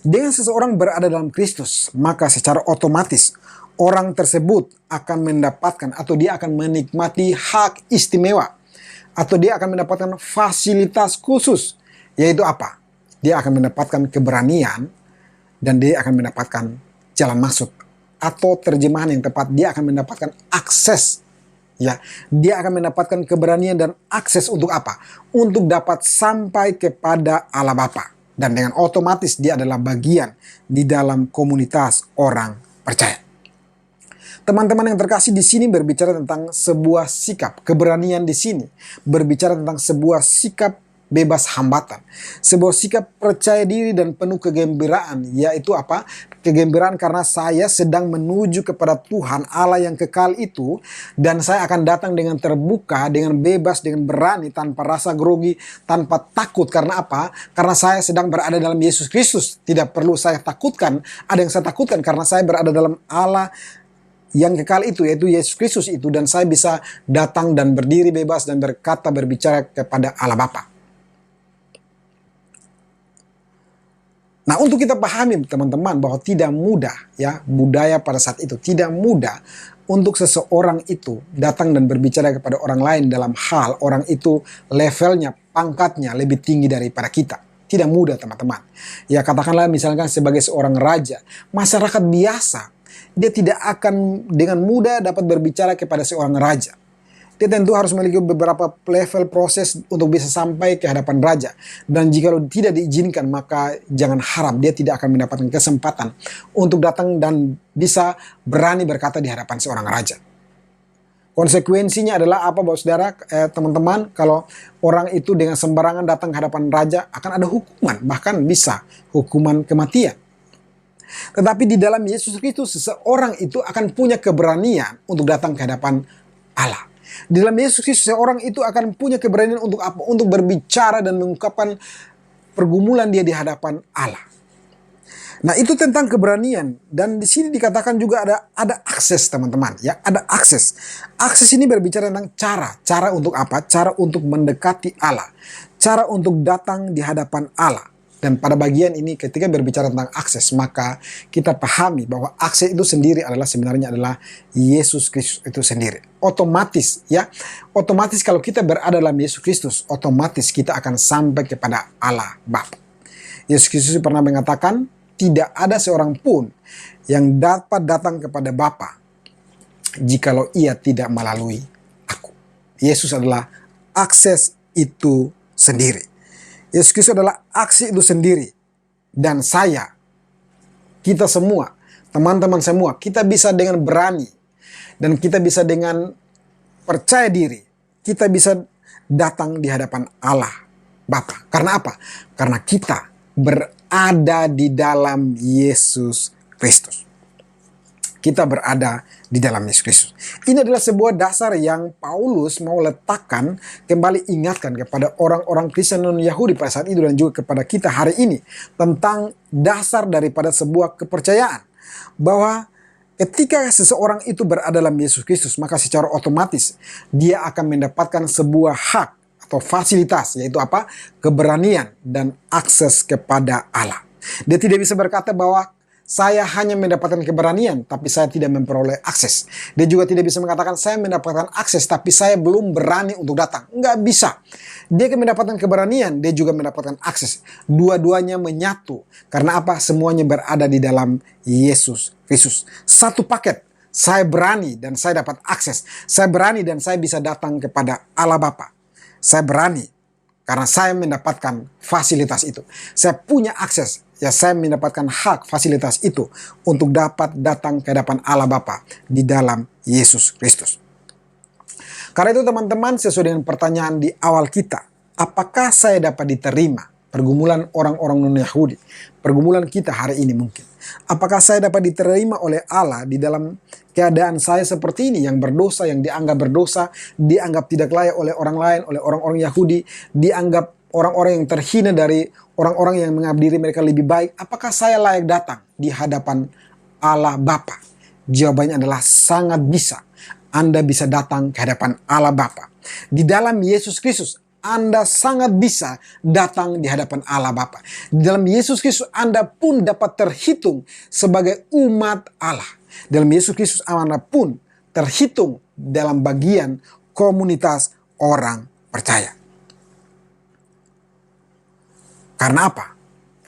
dengan seseorang berada dalam Kristus, maka secara otomatis orang tersebut akan mendapatkan atau dia akan menikmati hak istimewa, atau dia akan mendapatkan fasilitas khusus, yaitu apa? Dia akan mendapatkan keberanian dan dia akan mendapatkan jalan masuk, atau terjemahan yang tepat, dia akan mendapatkan akses. Ya, dia akan mendapatkan keberanian dan akses untuk apa? Untuk dapat sampai kepada Allah Bapa. Dan dengan otomatis dia adalah bagian di dalam komunitas orang percaya. Teman-teman yang terkasih, di sini berbicara tentang sebuah sikap. Keberanian di sini berbicara tentang sebuah sikap bebas hambatan. Sebuah sikap percaya diri dan penuh kegembiraan, yaitu apa? Kegembiraan karena saya sedang menuju kepada Tuhan Allah yang kekal itu, dan saya akan datang dengan terbuka, dengan bebas, dengan berani, tanpa rasa grogi, tanpa takut. Karena apa? Karena saya sedang berada dalam Yesus Kristus. Tidak perlu saya takutkan, ada yang saya takutkan karena saya berada dalam Allah yang kekal itu, yaitu Yesus Kristus itu, dan saya bisa datang dan berdiri bebas dan berkata, berbicara kepada Allah Bapa. Nah, untuk kita pahami teman-teman bahwa tidak mudah, ya, budaya pada saat itu tidak mudah untuk seseorang itu datang dan berbicara kepada orang lain dalam hal orang itu levelnya, pangkatnya lebih tinggi daripada kita. Tidak mudah, teman-teman. Ya, katakanlah misalkan sebagai seorang raja, masyarakat biasa, dia tidak akan dengan mudah dapat berbicara kepada seorang raja. Dia tentu harus memiliki beberapa level proses untuk bisa sampai ke hadapan raja. Dan jika tidak diizinkan, maka jangan harap dia tidak akan mendapatkan kesempatan untuk datang dan bisa berani berkata di hadapan seorang raja. Konsekuensinya adalah apa, Bapak Saudara, teman-teman, kalau orang itu dengan sembarangan datang ke hadapan raja, akan ada hukuman, bahkan bisa hukuman kematian. Tetapi di dalam Yesus Kristus, seseorang itu akan punya keberanian untuk datang ke hadapan Allah. Di dalam Yesus Kristus, seorang itu akan punya keberanian untuk apa? Untuk berbicara dan mengungkapkan pergumulan dia di hadapan Allah. Nah, itu tentang keberanian, dan di sini dikatakan juga ada akses, teman-teman, ya, ada akses. Akses ini berbicara tentang cara untuk apa? Cara untuk mendekati Allah, cara untuk datang di hadapan Allah. Dan pada bagian ini ketika berbicara tentang akses, maka kita pahami bahwa akses itu sendiri sebenarnya adalah Yesus Kristus itu sendiri. Otomatis, ya, otomatis kalau kita berada dalam Yesus Kristus, otomatis kita akan sampai kepada Allah Bapa. Yesus Kristus pernah mengatakan, tidak ada seorang pun yang dapat datang kepada Bapa jikalau ia tidak melalui aku. Yesus adalah akses itu sendiri. Yesus Kristus adalah aksi itu sendiri. Dan kita semua, teman-teman semua, kita bisa dengan berani, dan kita bisa dengan percaya diri, kita bisa datang di hadapan Allah Bapa. Karena apa? Karena kita berada di dalam Yesus Kristus. Kita berada di dalam Yesus Kristus. Ini adalah sebuah dasar yang Paulus mau letakkan, kembali ingatkan kepada orang-orang Kristen non-Yahudi pada saat itu dan juga kepada kita hari ini, tentang dasar daripada sebuah kepercayaan. Bahwa ketika seseorang itu berada dalam Yesus Kristus, maka secara otomatis dia akan mendapatkan sebuah hak atau fasilitas, yaitu apa? Keberanian dan akses kepada Allah. Dia tidak bisa berkata bahwa saya hanya mendapatkan keberanian, tapi saya tidak memperoleh akses. Dia juga tidak bisa mengatakan saya mendapatkan akses, tapi saya belum berani untuk datang. Nggak bisa. Dia mendapatkan keberanian, dia juga mendapatkan akses. Dua-duanya menyatu. Karena apa? Semuanya berada di dalam Yesus Kristus. Satu paket. Saya berani dan saya dapat akses. Saya berani dan saya bisa datang kepada Allah Bapa. Saya berani karena saya mendapatkan fasilitas itu. Saya punya akses. Ya, saya mendapatkan hak fasilitas itu untuk dapat datang ke hadapan Allah Bapa di dalam Yesus Kristus. Karena itu teman-teman, sesuai dengan pertanyaan di awal kita, apakah saya dapat diterima pergumulan orang-orang non-Yahudi, pergumulan kita hari ini mungkin? Apakah saya dapat diterima oleh Allah di dalam keadaan saya seperti ini, yang berdosa, yang dianggap berdosa, dianggap tidak layak oleh orang lain, oleh orang-orang Yahudi, dianggap orang-orang yang terhina dari orang-orang yang menganggap diri mereka lebih baik? Apakah saya layak datang di hadapan Allah Bapa? Jawabannya adalah sangat bisa. Anda bisa datang ke hadapan Allah Bapa. Di dalam Yesus Kristus, Anda sangat bisa datang di hadapan Allah Bapa. Di dalam Yesus Kristus, Anda pun dapat terhitung sebagai umat Allah. Dalam Yesus Kristus, Anda pun terhitung dalam bagian komunitas orang percaya. Karena apa?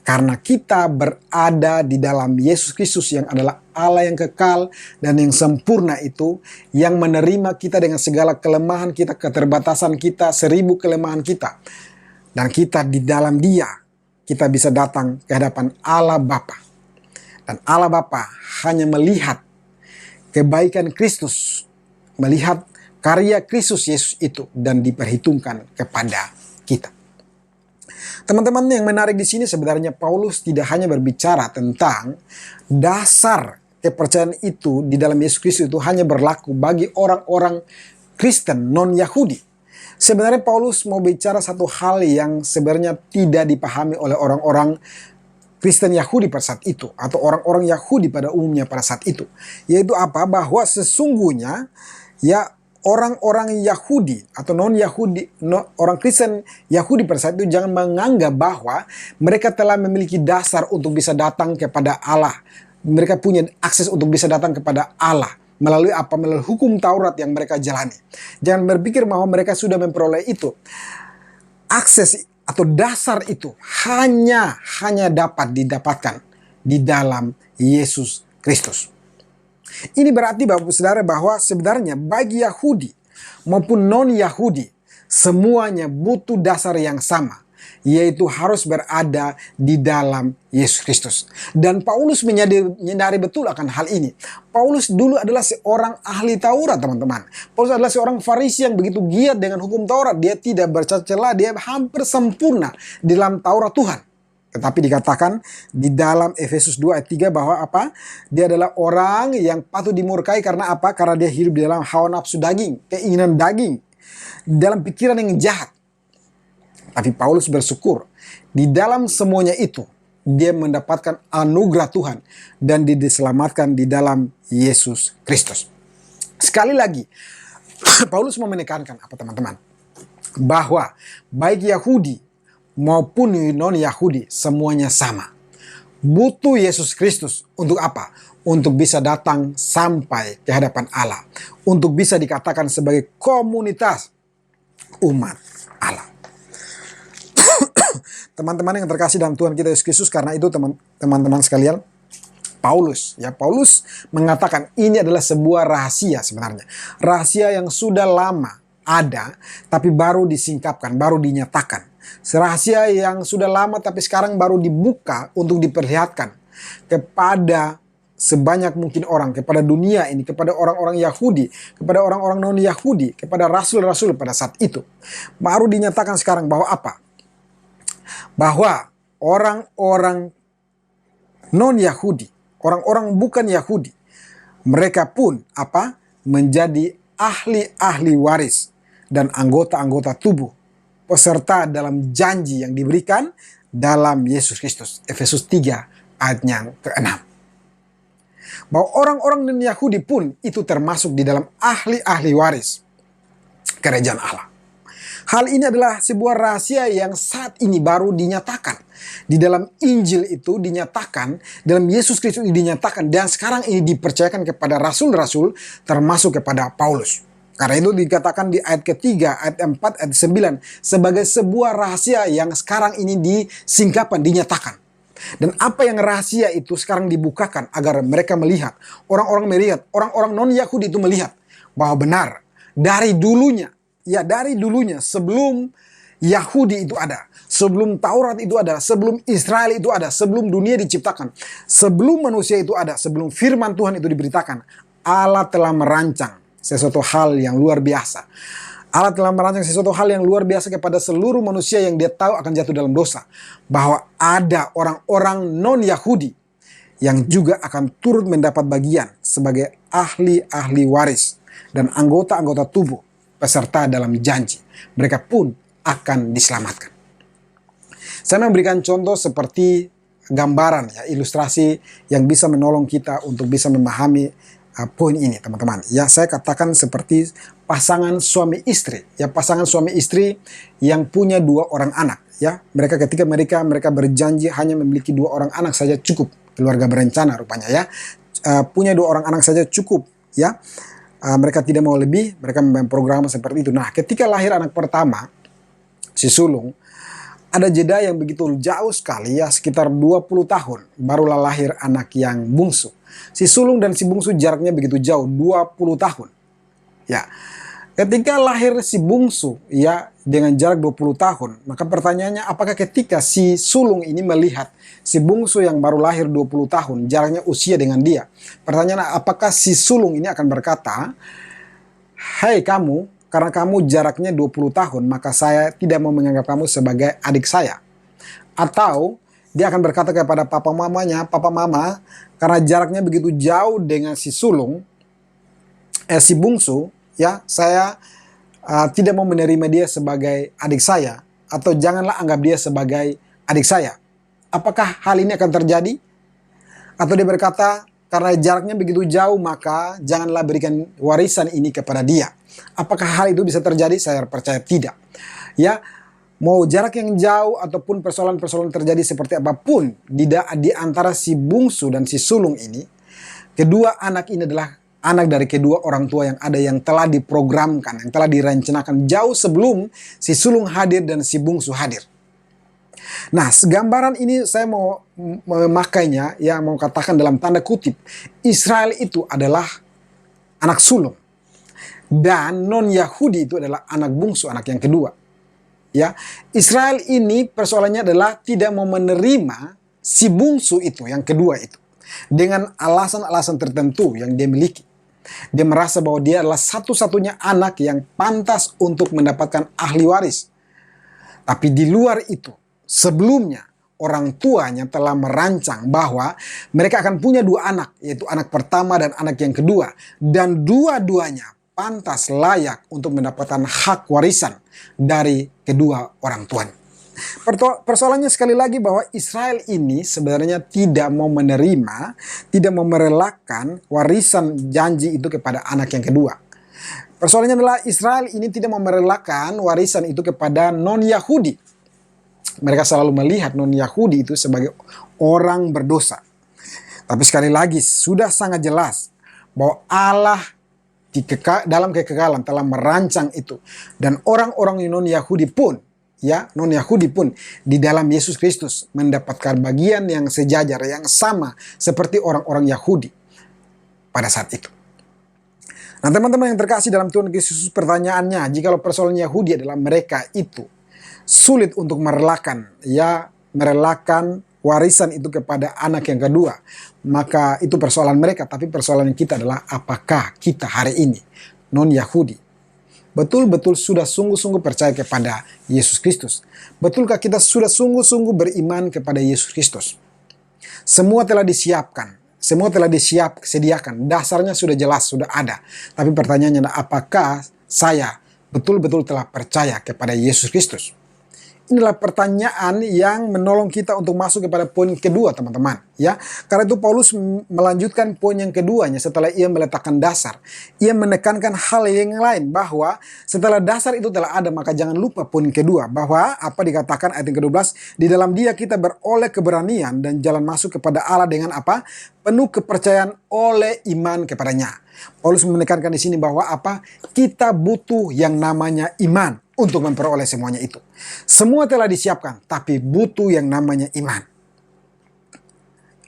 Karena kita berada di dalam Yesus Kristus yang adalah Allah yang kekal dan yang sempurna itu, yang menerima kita dengan segala kelemahan kita, keterbatasan kita, 1000 kelemahan kita. Dan kita di dalam Dia, kita bisa datang ke hadapan Allah Bapa. Dan Allah Bapa hanya melihat kebaikan Kristus, melihat karya Kristus Yesus itu, dan diperhitungkan kepada kita. Teman-teman, yang menarik di sini sebenarnya Paulus tidak hanya berbicara tentang dasar kepercayaan itu di dalam Yesus Kristus itu hanya berlaku bagi orang-orang Kristen non-Yahudi. Sebenarnya Paulus mau bicara satu hal yang sebenarnya tidak dipahami oleh orang-orang Kristen Yahudi pada saat itu, atau orang-orang Yahudi pada umumnya pada saat itu. Yaitu apa? Bahwa sesungguhnya ya orang-orang Yahudi atau non-Yahudi, orang Kristen Yahudi pada saat itu jangan menganggap bahwa mereka telah memiliki dasar untuk bisa datang kepada Allah. Mereka punya akses untuk bisa datang kepada Allah melalui apa? Melalui hukum Taurat yang mereka jalani. Jangan berpikir bahwa mereka sudah memperoleh itu. Akses atau dasar itu hanya dapat didapatkan di dalam Yesus Kristus. Ini berarti Bapak Saudara bahwa sebenarnya bagi Yahudi maupun non-Yahudi semuanya butuh dasar yang sama, yaitu harus berada di dalam Yesus Kristus. Dan Paulus menyadari betul akan hal ini. Paulus dulu adalah seorang ahli Taurat, teman-teman. Paulus adalah seorang Farisi yang begitu giat dengan hukum Taurat. Dia tidak bercela, dia hampir sempurna di dalam Taurat Tuhan. Tetapi dikatakan di dalam Efesus 2 ayat 3 bahwa apa? Dia adalah orang yang patut dimurkai karena apa? Karena dia hidup di dalam hawa nafsu daging, keinginan daging, dalam pikiran yang jahat. Tapi Paulus bersyukur di dalam semuanya itu dia mendapatkan anugerah Tuhan dan dia diselamatkan di dalam Yesus Kristus. Sekali lagi, Paulus mau menekankan apa teman-teman? Bahwa baik Yahudi maupun non-Yahudi semuanya sama. Butuh Yesus Kristus untuk apa? Untuk bisa datang sampai ke hadapan Allah. Untuk bisa dikatakan sebagai komunitas umat Allah. Teman-teman yang terkasih dalam Tuhan kita Yesus Kristus, karena itu teman-teman sekalian, Paulus mengatakan ini adalah sebuah rahasia sebenarnya. Rahasia yang sudah lama ada tapi baru disingkapkan, baru dinyatakan. Rahasia yang sudah lama tapi sekarang baru dibuka untuk diperlihatkan kepada sebanyak mungkin orang, kepada dunia ini, kepada orang-orang Yahudi, kepada orang-orang non-Yahudi, kepada rasul-rasul pada saat itu. Baru dinyatakan sekarang bahwa apa? Bahwa orang-orang non-Yahudi, orang-orang bukan Yahudi, mereka pun apa? Menjadi ahli-ahli waris dan anggota-anggota tubuh, peserta dalam janji yang diberikan dalam Yesus Kristus. Efesus 3 ayat yang ke-6. Bahwa orang-orang non-Yahudi pun itu termasuk di dalam ahli-ahli waris kerajaan Allah. Hal ini adalah sebuah rahasia yang saat ini baru dinyatakan. Di dalam Injil itu dinyatakan, dalam Yesus Kristus ini dinyatakan, dan sekarang ini dipercayakan kepada rasul-rasul, termasuk kepada Paulus. Karena itu dikatakan di ayat ketiga, ayat 4, ayat 9, sebagai sebuah rahasia yang sekarang ini disingkapkan, dinyatakan. Dan apa yang rahasia itu sekarang dibukakan agar mereka melihat, orang-orang melihat, orang-orang non-Yahudi itu melihat bahwa benar, dari dulunya, sebelum Yahudi itu ada, sebelum Taurat itu ada, sebelum Israel itu ada, sebelum dunia diciptakan, sebelum manusia itu ada, sebelum firman Tuhan itu diberitakan, Allah telah merancang sesuatu hal yang luar biasa. Allah telah merancang sesuatu hal yang luar biasa kepada seluruh manusia yang dia tahu akan jatuh dalam dosa. Bahwa ada orang-orang non-Yahudi yang juga akan turut mendapat bagian sebagai ahli-ahli waris dan anggota-anggota tubuh peserta dalam janji. Mereka pun akan diselamatkan. Saya memberikan contoh seperti gambaran, ya, ilustrasi yang bisa menolong kita untuk bisa memahami poin ini, teman-teman. Ya, saya katakan seperti pasangan suami istri, ya, pasangan suami istri yang punya 2 orang anak, ya. Ketika mereka berjanji hanya memiliki 2 orang anak saja cukup, keluarga berencana rupanya, ya. Punya 2 orang anak saja cukup, ya. Mereka tidak mau lebih, mereka memprogram seperti itu. Nah, ketika lahir anak pertama, si sulung, ada jeda yang begitu jauh sekali, ya, sekitar 20 tahun barulah lahir anak yang bungsu. Si sulung dan si bungsu jaraknya begitu jauh, 20 tahun. Ya. Ketika lahir si bungsu, ya, dengan jarak 20 tahun, maka pertanyaannya, apakah ketika si sulung ini melihat si bungsu yang baru lahir 20 tahun, jaraknya usia dengan dia, pertanyaannya, apakah si sulung ini akan berkata, "Hai kamu, karena kamu jaraknya 20 tahun, maka saya tidak mau menganggap kamu sebagai adik saya." Atau dia akan berkata kepada papa mamanya, "Papa mama, karena jaraknya begitu jauh dengan si sulung, si bungsu, ya, saya tidak mau menerima dia sebagai adik saya, atau janganlah anggap dia sebagai adik saya." Apakah hal ini akan terjadi? Atau dia berkata, "Karena jaraknya begitu jauh, maka janganlah berikan warisan ini kepada dia." Apakah hal itu bisa terjadi? Saya percaya tidak. Ya, mau jarak yang jauh ataupun persoalan-persoalan terjadi seperti apapun di antara si bungsu dan si sulung ini, kedua anak ini adalah anak dari kedua orang tua yang ada, yang telah diprogramkan, yang telah direncanakan jauh sebelum si sulung hadir dan si bungsu hadir. Nah, gambaran ini saya mau memakainya, ya, mau katakan dalam tanda kutip, Israel itu adalah anak sulung dan non-Yahudi itu adalah anak bungsu, anak yang kedua. Ya, Israel ini persoalannya adalah tidak mau menerima si bungsu itu, yang kedua itu, dengan alasan-alasan tertentu yang dia miliki. Dia merasa bahwa dia adalah satu-satunya anak yang pantas untuk mendapatkan ahli waris. Tapi di luar itu, sebelumnya orang tuanya telah merancang bahwa mereka akan punya 2 anak, yaitu anak pertama dan anak yang kedua. Dan dua-duanya pantas, layak untuk mendapatkan hak warisan dari kedua orang tuanya. Persoalannya sekali lagi bahwa Israel ini sebenarnya tidak mau menerima, tidak mau merelakan warisan janji itu kepada anak yang kedua. Persoalannya adalah Israel ini tidak mau merelakan warisan itu kepada non-Yahudi. Mereka selalu melihat non-Yahudi itu sebagai orang berdosa. Tapi sekali lagi sudah sangat jelas bahwa Allah dalam kekekalan telah merancang itu, dan orang-orang non-Yahudi pun, ya, non-Yahudi pun di dalam Yesus Kristus mendapatkan bagian yang sejajar, yang sama seperti orang-orang Yahudi pada saat itu. Nah, teman-teman yang terkasih dalam Tuhan Yesus, pertanyaannya, jikalau persoalan Yahudi adalah mereka itu sulit untuk merelakan warisan itu kepada anak yang kedua, maka itu persoalan mereka. Tapi persoalan kita adalah, apakah kita hari ini non-Yahudi betul-betul sudah sungguh-sungguh percaya kepada Yesus Kristus? Betulkah kita sudah sungguh-sungguh beriman kepada Yesus Kristus? Semua telah disiapkan, semua telah disediakan, dasarnya sudah jelas, sudah ada. Tapi pertanyaannya adalah, apakah saya betul-betul telah percaya kepada Yesus Kristus? Inilah pertanyaan yang menolong kita untuk masuk kepada poin kedua, teman-teman. Ya, karena itu Paulus melanjutkan poin yang keduanya setelah ia meletakkan dasar. Ia menekankan hal yang lain bahwa setelah dasar itu telah ada, maka jangan lupa poin kedua bahwa apa dikatakan ayat yang ke-12, di dalam Dia kita beroleh keberanian dan jalan masuk kepada Allah dengan apa? Penuh kepercayaan oleh iman kepadanya. Paulus menekankan di sini bahwa apa? Kita butuh yang namanya iman untuk memperoleh semuanya itu. Semua telah disiapkan, tapi butuh yang namanya iman.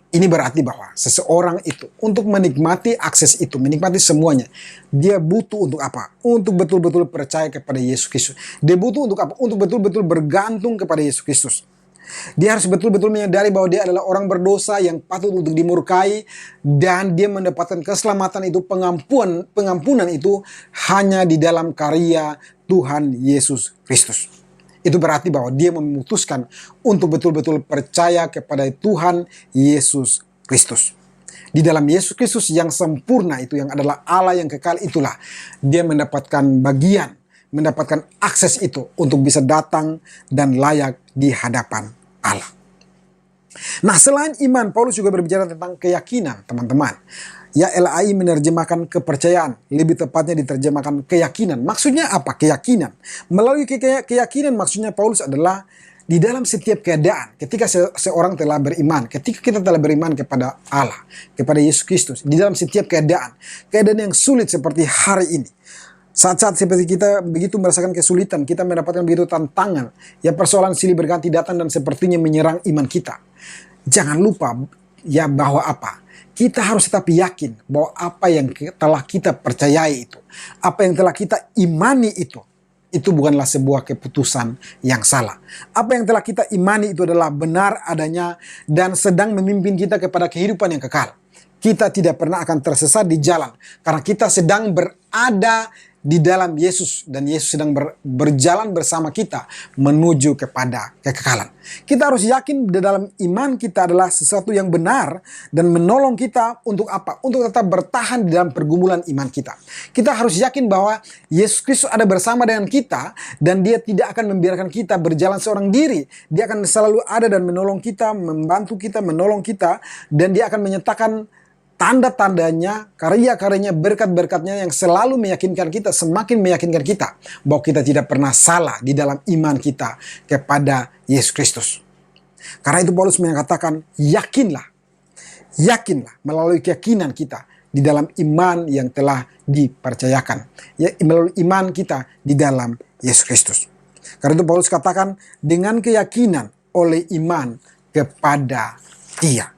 Ini berarti bahwa seseorang itu untuk menikmati akses itu, menikmati semuanya, dia butuh untuk apa? Untuk betul-betul percaya kepada Yesus Kristus. Dia butuh untuk apa? Untuk betul-betul bergantung kepada Yesus Kristus. Dia harus betul-betul menyadari bahwa dia adalah orang berdosa yang patut untuk dimurkai, dan dia mendapatkan keselamatan itu, pengampunan itu hanya di dalam karya Tuhan Yesus Kristus. Itu berarti bahwa dia memutuskan untuk betul-betul percaya kepada Tuhan Yesus Kristus. Di dalam Yesus Kristus yang sempurna itu, yang adalah Allah yang kekal, itulah dia mendapatkan bagian, mendapatkan akses itu untuk bisa datang dan layak di hadapan Allah. Nah, selain iman, Paulus juga berbicara tentang keyakinan, teman-teman. Ya, LAI menerjemahkan kepercayaan, lebih tepatnya diterjemahkan keyakinan. Maksudnya apa? Keyakinan. Melalui keyakinan maksudnya Paulus adalah di dalam setiap keadaan, ketika seorang telah beriman, ketika kita telah beriman kepada Allah, kepada Yesus Kristus, di dalam setiap keadaan yang sulit seperti hari ini, saat-saat seperti kita begitu merasakan kesulitan, kita mendapatkan begitu tantangan, ya persoalan silih berganti datang dan sepertinya menyerang iman kita. Jangan lupa ya bahwa apa? Kita harus tetap yakin bahwa apa yang telah kita percayai itu, apa yang telah kita imani itu bukanlah sebuah keputusan yang salah. Apa yang telah kita imani itu adalah benar adanya dan sedang memimpin kita kepada kehidupan yang kekal. Kita tidak pernah akan tersesat di jalan karena kita sedang berada di dalam Yesus, dan Yesus sedang berjalan bersama kita menuju kepada kekekalan. Kita harus yakin di dalam iman kita adalah sesuatu yang benar dan menolong kita untuk apa? Untuk tetap bertahan di dalam pergumulan iman kita. Kita harus yakin bahwa Yesus Kristus ada bersama dengan kita dan Dia tidak akan membiarkan kita berjalan seorang diri. Dia akan selalu ada dan menolong kita, membantu kita, menolong kita, dan Dia akan menyatakan tanda-tandanya, karya-karyanya, berkat-berkatnya yang selalu meyakinkan kita, semakin meyakinkan kita bahwa kita tidak pernah salah di dalam iman kita kepada Yesus Kristus. Karena itu Paulus mengatakan, yakinlah melalui keyakinan kita di dalam iman yang telah dipercayakan, ya, melalui iman kita di dalam Yesus Kristus. Karena itu Paulus katakan, dengan keyakinan oleh iman kepada Dia.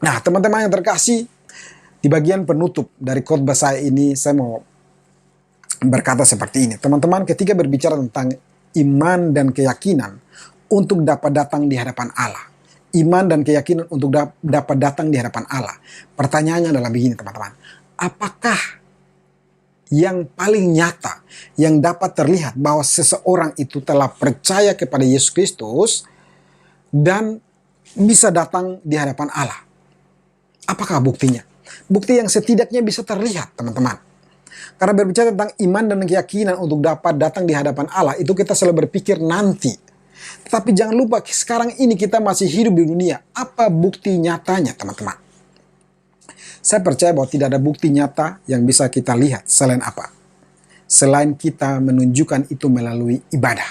Nah, teman-teman yang terkasih, di bagian penutup dari khotbah saya ini, saya mau berkata seperti ini. Teman-teman, ketika berbicara tentang iman dan keyakinan untuk dapat datang di hadapan Allah, iman dan keyakinan untuk dapat datang di hadapan Allah, pertanyaannya adalah begini, teman-teman. Apakah yang paling nyata, yang dapat terlihat bahwa seseorang itu telah percaya kepada Yesus Kristus dan bisa datang di hadapan Allah? Apakah buktinya? Bukti yang setidaknya bisa terlihat, teman-teman. Karena berbicara tentang iman dan keyakinan untuk dapat datang di hadapan Allah, itu kita selalu berpikir nanti. Tetapi jangan lupa, sekarang ini kita masih hidup di dunia. Apa bukti nyatanya, teman-teman? Saya percaya bahwa tidak ada bukti nyata yang bisa kita lihat selain apa? Selain kita menunjukkan itu melalui ibadah.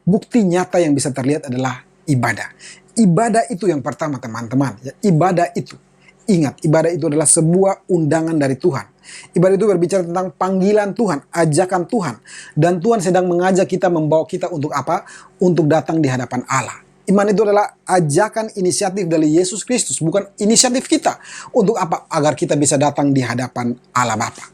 Bukti nyata yang bisa terlihat adalah ibadah. Ibadah itu yang pertama, teman-teman. Ya, ibadah itu. Ingat, ibadah itu adalah sebuah undangan dari Tuhan. Ibadah itu berbicara tentang panggilan Tuhan, ajakan Tuhan. Dan Tuhan sedang mengajak kita, membawa kita untuk apa? Untuk datang di hadapan Allah. Iman itu adalah ajakan inisiatif dari Yesus Kristus, bukan inisiatif kita. Untuk apa? Agar kita bisa datang di hadapan Allah Bapa.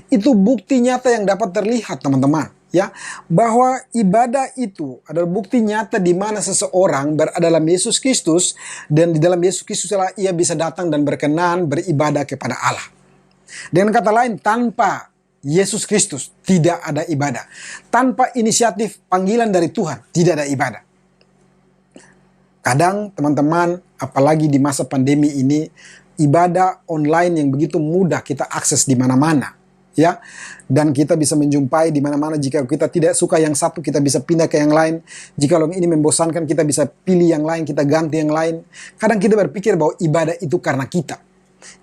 Itu bukti nyata yang dapat terlihat, teman-teman. Ya, bahwa ibadah itu adalah bukti nyata di mana seseorang berada dalam Yesus Kristus, dan di dalam Yesus Kristus adalah ia bisa datang dan berkenan beribadah kepada Allah. Dengan kata lain, tanpa Yesus Kristus tidak ada ibadah. Tanpa inisiatif panggilan dari Tuhan tidak ada ibadah. Kadang teman-teman, apalagi di masa pandemi ini, ibadah online yang begitu mudah kita akses di mana-mana. ya. Dan kita bisa menjumpai di mana-mana. Jika kita tidak suka yang satu, kita bisa pindah ke yang lain. Jika ini membosankan, kita bisa pilih yang lain, kita ganti yang lain. Kadang kita berpikir bahwa ibadah itu karena kita.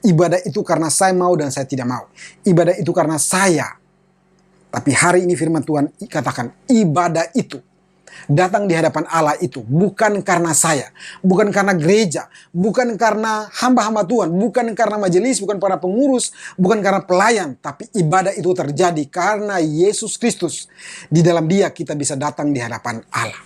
Ibadah itu karena saya mau dan saya tidak mau. Ibadah itu karena saya. Tapi hari ini firman Tuhan katakan, ibadah itu datang di hadapan Allah itu bukan karena saya, bukan karena gereja, bukan karena hamba-hamba Tuhan, bukan karena majelis, bukan para pengurus, bukan karena pelayan, tapi ibadah itu terjadi karena Yesus Kristus. Di dalam Dia kita bisa datang di hadapan Allah.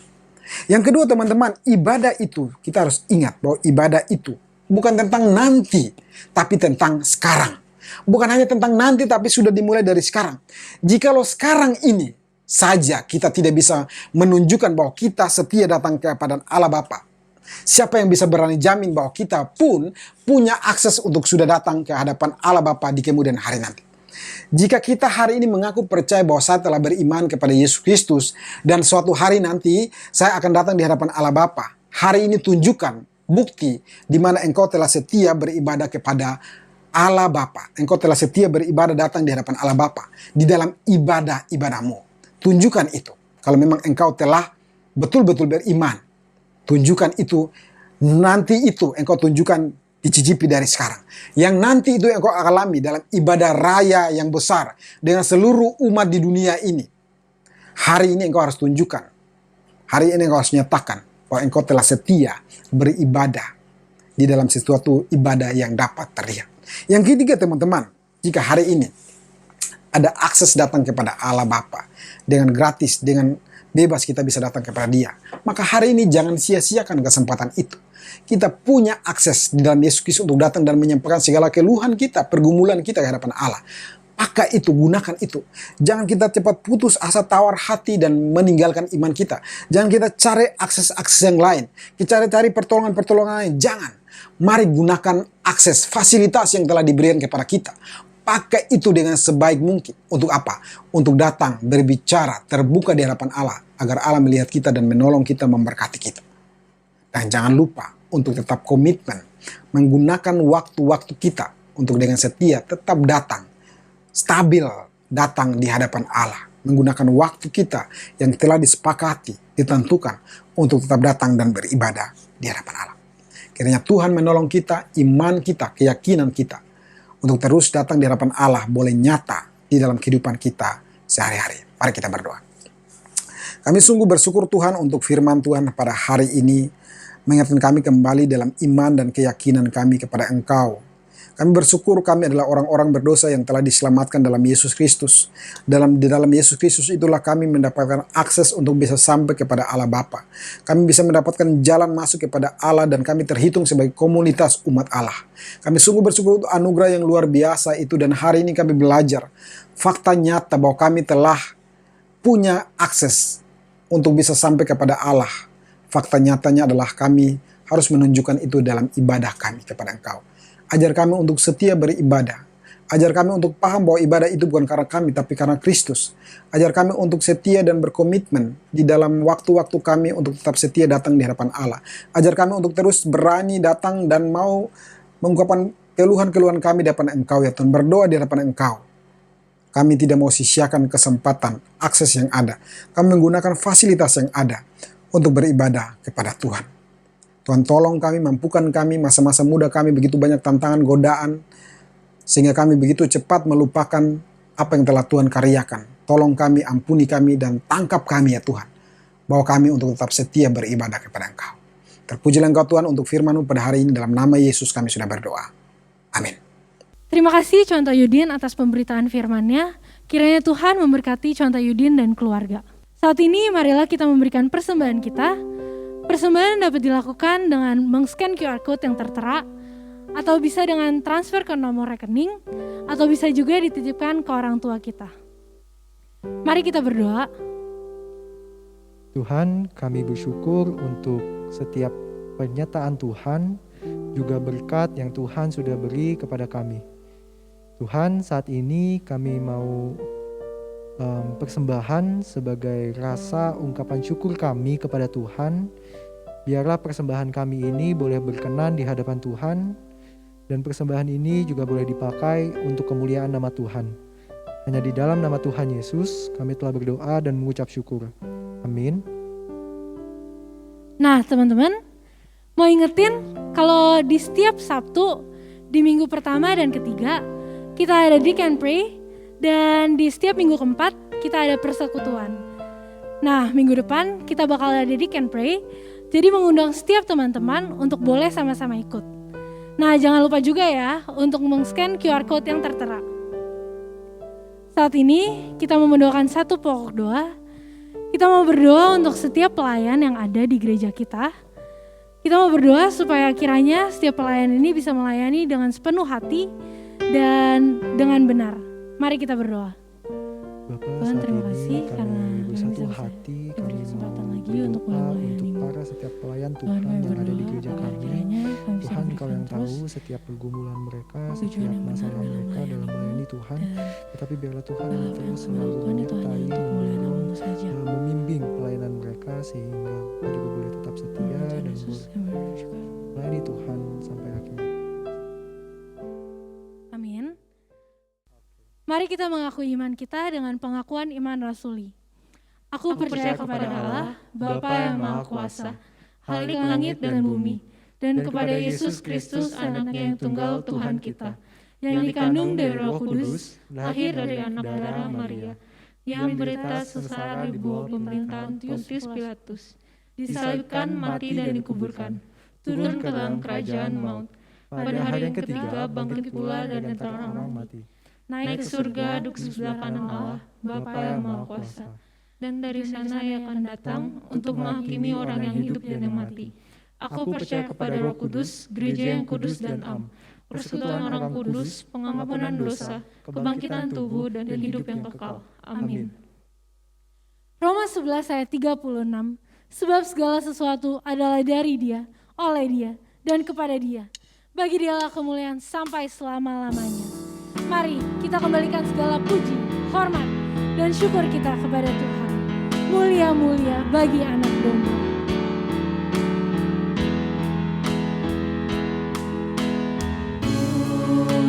Yang kedua teman-teman, ibadah itu kita harus ingat bahwa ibadah itu bukan tentang nanti, tapi tentang sekarang. Bukan hanya tentang nanti, tapi sudah dimulai dari sekarang. Jikalau sekarang ini saja kita tidak bisa menunjukkan bahwa kita setia datang kepada Allah Bapa, siapa yang bisa berani jamin bahwa kita pun punya akses untuk sudah datang ke hadapan Allah Bapa di kemudian hari nanti? Jika kita hari ini mengaku percaya bahwa saya telah beriman kepada Yesus Kristus dan suatu hari nanti saya akan datang di hadapan Allah Bapa, hari ini tunjukkan bukti di mana engkau telah setia beribadah kepada Allah Bapa. Engkau telah setia beribadah datang di hadapan Allah Bapa di dalam ibadah-ibadahmu. Tunjukkan itu. Kalau memang engkau telah betul-betul beriman, tunjukkan itu. Nanti itu engkau tunjukkan, dicicipi dari sekarang. Yang nanti itu engkau alami dalam ibadah raya yang besar dengan seluruh umat di dunia ini. Hari ini engkau harus tunjukkan. Hari ini engkau harus nyatakan bahwa engkau telah setia beribadah di dalam sesuatu ibadah yang dapat terlihat. Yang ketiga teman-teman, jika hari ini ada akses datang kepada Allah Bapa dengan gratis, dengan bebas kita bisa datang kepada Dia, maka hari ini jangan sia-siakan kesempatan itu. Kita punya akses di dalam Yesus Kristus untuk datang dan menyampaikan segala keluhan kita, pergumulan kita ke hadapan Allah. Pakai itu, gunakan itu. Jangan kita cepat putus asa, tawar hati dan meninggalkan iman kita. Jangan kita cari akses-akses yang lain. Kita cari pertolongan-pertolongan lain. Jangan. Mari gunakan akses, fasilitas yang telah diberikan kepada kita. Pakai itu dengan sebaik mungkin. Untuk apa? Untuk datang, berbicara, terbuka di hadapan Allah. Agar Allah melihat kita dan menolong kita, memberkati kita. Dan jangan lupa untuk tetap komitmen. Menggunakan waktu-waktu kita. Untuk dengan setia tetap datang. Stabil datang di hadapan Allah. Menggunakan waktu kita yang telah disepakati, ditentukan. Untuk tetap datang dan beribadah di hadapan Allah. Kiranya Tuhan menolong kita, iman kita, keyakinan kita untuk terus datang di hadapan Allah boleh nyata di dalam kehidupan kita sehari-hari. Mari kita berdoa. Kami sungguh bersyukur Tuhan untuk firman Tuhan pada hari ini, mengingatkan kami kembali dalam iman dan keyakinan kami kepada Engkau. Kami bersyukur kami adalah orang-orang berdosa yang telah diselamatkan dalam Yesus Kristus. Di dalam Yesus Kristus itulah kami mendapatkan akses untuk bisa sampai kepada Allah Bapa. Kami bisa mendapatkan jalan masuk kepada Allah dan kami terhitung sebagai komunitas umat Allah. Kami sungguh bersyukur untuk anugerah yang luar biasa itu dan hari ini kami belajar fakta nyata bahwa kami telah punya akses untuk bisa sampai kepada Allah. Fakta nyatanya adalah kami harus menunjukkan itu dalam ibadah kami kepada Engkau. Ajar kami untuk setia beribadah. Ajar kami untuk paham bahwa ibadah itu bukan karena kami, tapi karena Kristus. Ajar kami untuk setia dan berkomitmen di dalam waktu-waktu kami untuk tetap setia datang di hadapan Allah. Ajar kami untuk terus berani datang dan mau mengungkapkan keluhan-keluhan kami di hadapan Engkau, ya Tuhan. Berdoa di hadapan Engkau. Kami tidak mau sia-siakan kesempatan, akses yang ada. Kami menggunakan fasilitas yang ada untuk beribadah kepada Tuhan. Tuhan tolong kami, mampukan kami, masa-masa muda kami begitu banyak tantangan, godaan, sehingga kami begitu cepat melupakan apa yang telah Tuhan karyakan. Tolong kami, ampuni kami, dan tangkap kami ya Tuhan. Bawa kami untuk tetap setia beribadah kepada Engkau. Terpujilah Engkau Tuhan untuk firman-Mu pada hari ini, dalam nama Yesus kami sudah berdoa. Amin. Terima kasih Contoh Yudin atas pemberitaan firman-Nya. Kiranya Tuhan memberkati Contoh Yudin dan keluarga. Saat ini marilah kita memberikan persembahan kita. Persembahan dapat dilakukan dengan meng-scan QR Code yang tertera, atau bisa dengan transfer ke nomor rekening, atau bisa juga dititipkan ke orang tua kita. Mari kita berdoa. Tuhan, kami bersyukur untuk setiap pernyataan Tuhan, juga berkat yang Tuhan sudah beri kepada kami. Tuhan, saat ini kami mau persembahan sebagai rasa ungkapan syukur kami kepada Tuhan. Biarlah persembahan kami ini boleh berkenan di hadapan Tuhan, dan persembahan ini juga boleh dipakai untuk kemuliaan nama Tuhan. Hanya di dalam nama Tuhan Yesus kami telah berdoa dan mengucap syukur. Amin. Nah teman-teman, mau ingetin kalau di setiap Sabtu, di minggu pertama dan ketiga, kita ada Dig and Pray, dan di setiap minggu keempat kita ada persekutuan. Nah minggu depan kita bakal ada Dig and Pray, jadi mengundang setiap teman-teman untuk boleh sama-sama ikut. Nah jangan lupa juga ya untuk meng-scan QR Code yang tertera. Saat ini kita mau mendoakan satu pokok doa. Kita mau berdoa untuk setiap pelayan yang ada di gereja kita. Kita mau berdoa supaya kiranya setiap pelayan ini bisa melayani dengan sepenuh hati dan dengan benar. Mari kita berdoa. Bapa, Tuhan, saat terima ini kasih karena kami kami bersatu bisa hati, diberi kami kesempatan mau lagi untuk berdoa boleh untuk melayani. para setiap pelayan Tuhan, Tuhan kami yang ada di berdoa gereja agar kami. kiranya kami bisa Tuhan, Kau diberikan yang tahu terus setiap pergumulan mereka, tujuan setiap yang benar masalah dalam mereka dalam melayani melayani Tuhan. dan Tetapi biarlah Tuhan apa yang yang terus kami selalu lakukan itu hanya menyertai, untuk kemuliaan mendorong, nama-Mu saja. membimbing pelayanan mereka sehingga mereka juga boleh tetap setia Tuhan dan Yesus, boleh kami bersyukur. melayani Tuhan sampai akhir. Amin. Mari kita mengaku iman kita dengan pengakuan iman rasuli. Aku percaya kepada Allah, Bapa yang Maha Kuasa, Khalik langit dan bumi, dan kepada Yesus Kristus, anaknya yang tunggal Tuhan kita, yang dikandung dari Roh Kudus, lahir dari anak darah Maria, yang menderita sengsara di bawah pemerintahan Pontius Pilatus, disalibkan, mati dan dikuburkan, turun ke dalam kerajaan maut, pada hari yang ketiga bangkit pula dari antara orang mati, naik ke surga, duduk sebelah kanan Allah, Bapa yang Maha Kuasa, dan dari sana ia akan datang untuk menghakimi orang yang hidup dan yang mati. Aku percaya kepada Roh Kudus, gereja yang kudus dan am, persekutuan orang kudus, pengampunan dosa, kebangkitan tubuh dan hidup yang kekal. Amin. Roma 11 ayat 36, sebab segala sesuatu adalah dari Dia, oleh Dia, dan kepada Dia. Bagi Dialah kemuliaan sampai selama-lamanya. Mari kita kembalikan segala puji, hormat, dan syukur kita kepada Tuhan. Mulia-mulia bagi anak domba.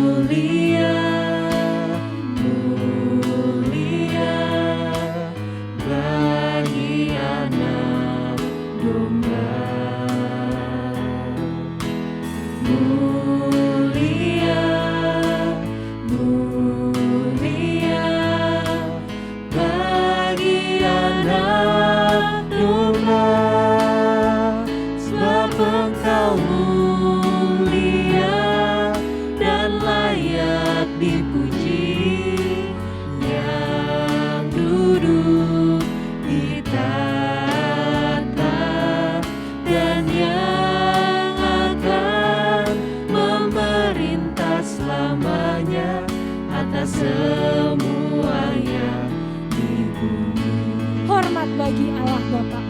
Mulia, mulia bagi anak domba. Mulia, mulia bagi anak domba. Sebab Engkau mulia dan layak dipuji, yang duduk di tahta dan yang akan memerintah selamanya atas semuanya di bumi. Hormat bagi Allah Bapa.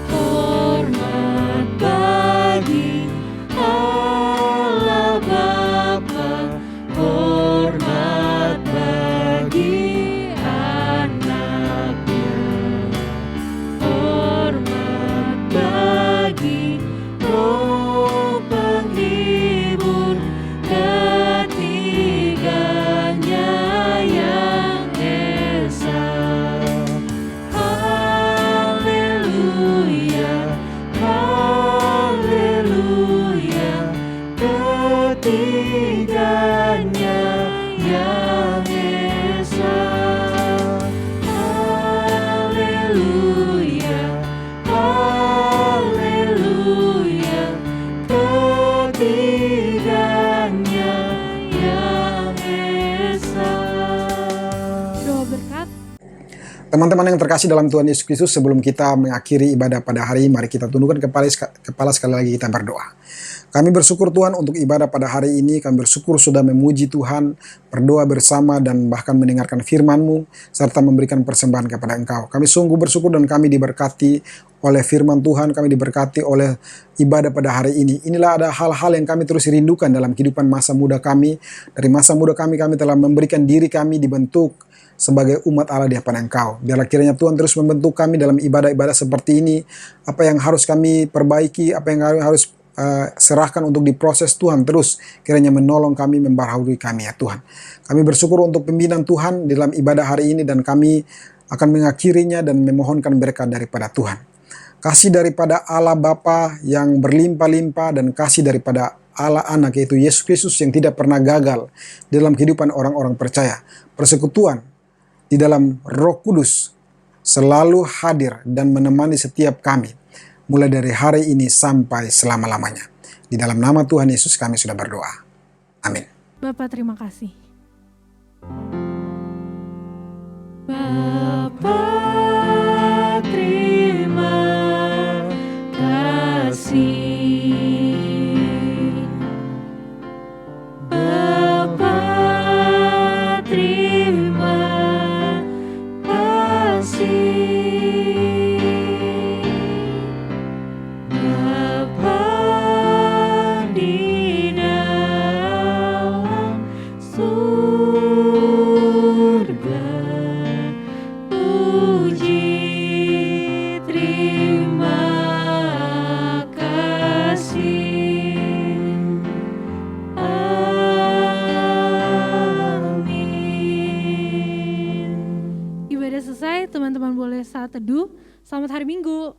Hormat bagi Allah Bapa, hormat bagi anaknya, hormat bagi Roh penghibur, ketiganya yang esa. Haleluya, haleluya, ketiganya yang esa. Haleluya, haleluya, ketiganya yang esa. Doa berkat. Teman-teman yang terkasih dalam Tuhan Yesus Kristus, sebelum kita mengakhiri ibadah pada hari ini, mari kita tundukkan kepala sekali lagi kita berdoa. Kami bersyukur Tuhan untuk ibadah pada hari ini, kami bersyukur sudah memuji Tuhan, berdoa bersama dan bahkan mendengarkan firman-Mu, serta memberikan persembahan kepada Engkau. Kami sungguh bersyukur dan kami diberkati oleh firman Tuhan, kami diberkati oleh ibadah pada hari ini. Inilah ada hal-hal yang kami terus rindukan dalam kehidupan masa muda kami. Dari masa muda kami telah memberikan diri kami dibentuk sebagai umat Allah di hadapan Engkau. Biarlah kiranya Tuhan terus membentuk kami dalam ibadah-ibadah seperti ini. Apa yang harus kami perbaiki, apa yang harus serahkan untuk diproses Tuhan, terus kiranya menolong kami, membaharui kami ya Tuhan. Kami bersyukur untuk pembinaan Tuhan dalam ibadah hari ini, dan kami akan mengakhirinya dan memohonkan berkat daripada Tuhan. Kasih daripada Allah Bapa yang berlimpah-limpah, dan kasih daripada Allah Anak yaitu Yesus Kristus yang tidak pernah gagal dalam kehidupan orang-orang percaya. Persekutuan di dalam Roh Kudus selalu hadir dan menemani setiap kami, mulai dari hari ini sampai selama-lamanya. Di dalam nama Tuhan Yesus kami sudah berdoa. Amin. Bapak terima kasih. Bapa terima kasih. Bapa terima kasih. Bapa di dalam surga, puji terima kasih. Amin. Ibadah selesai, teman-teman boleh saat teduh. Selamat hari Minggu.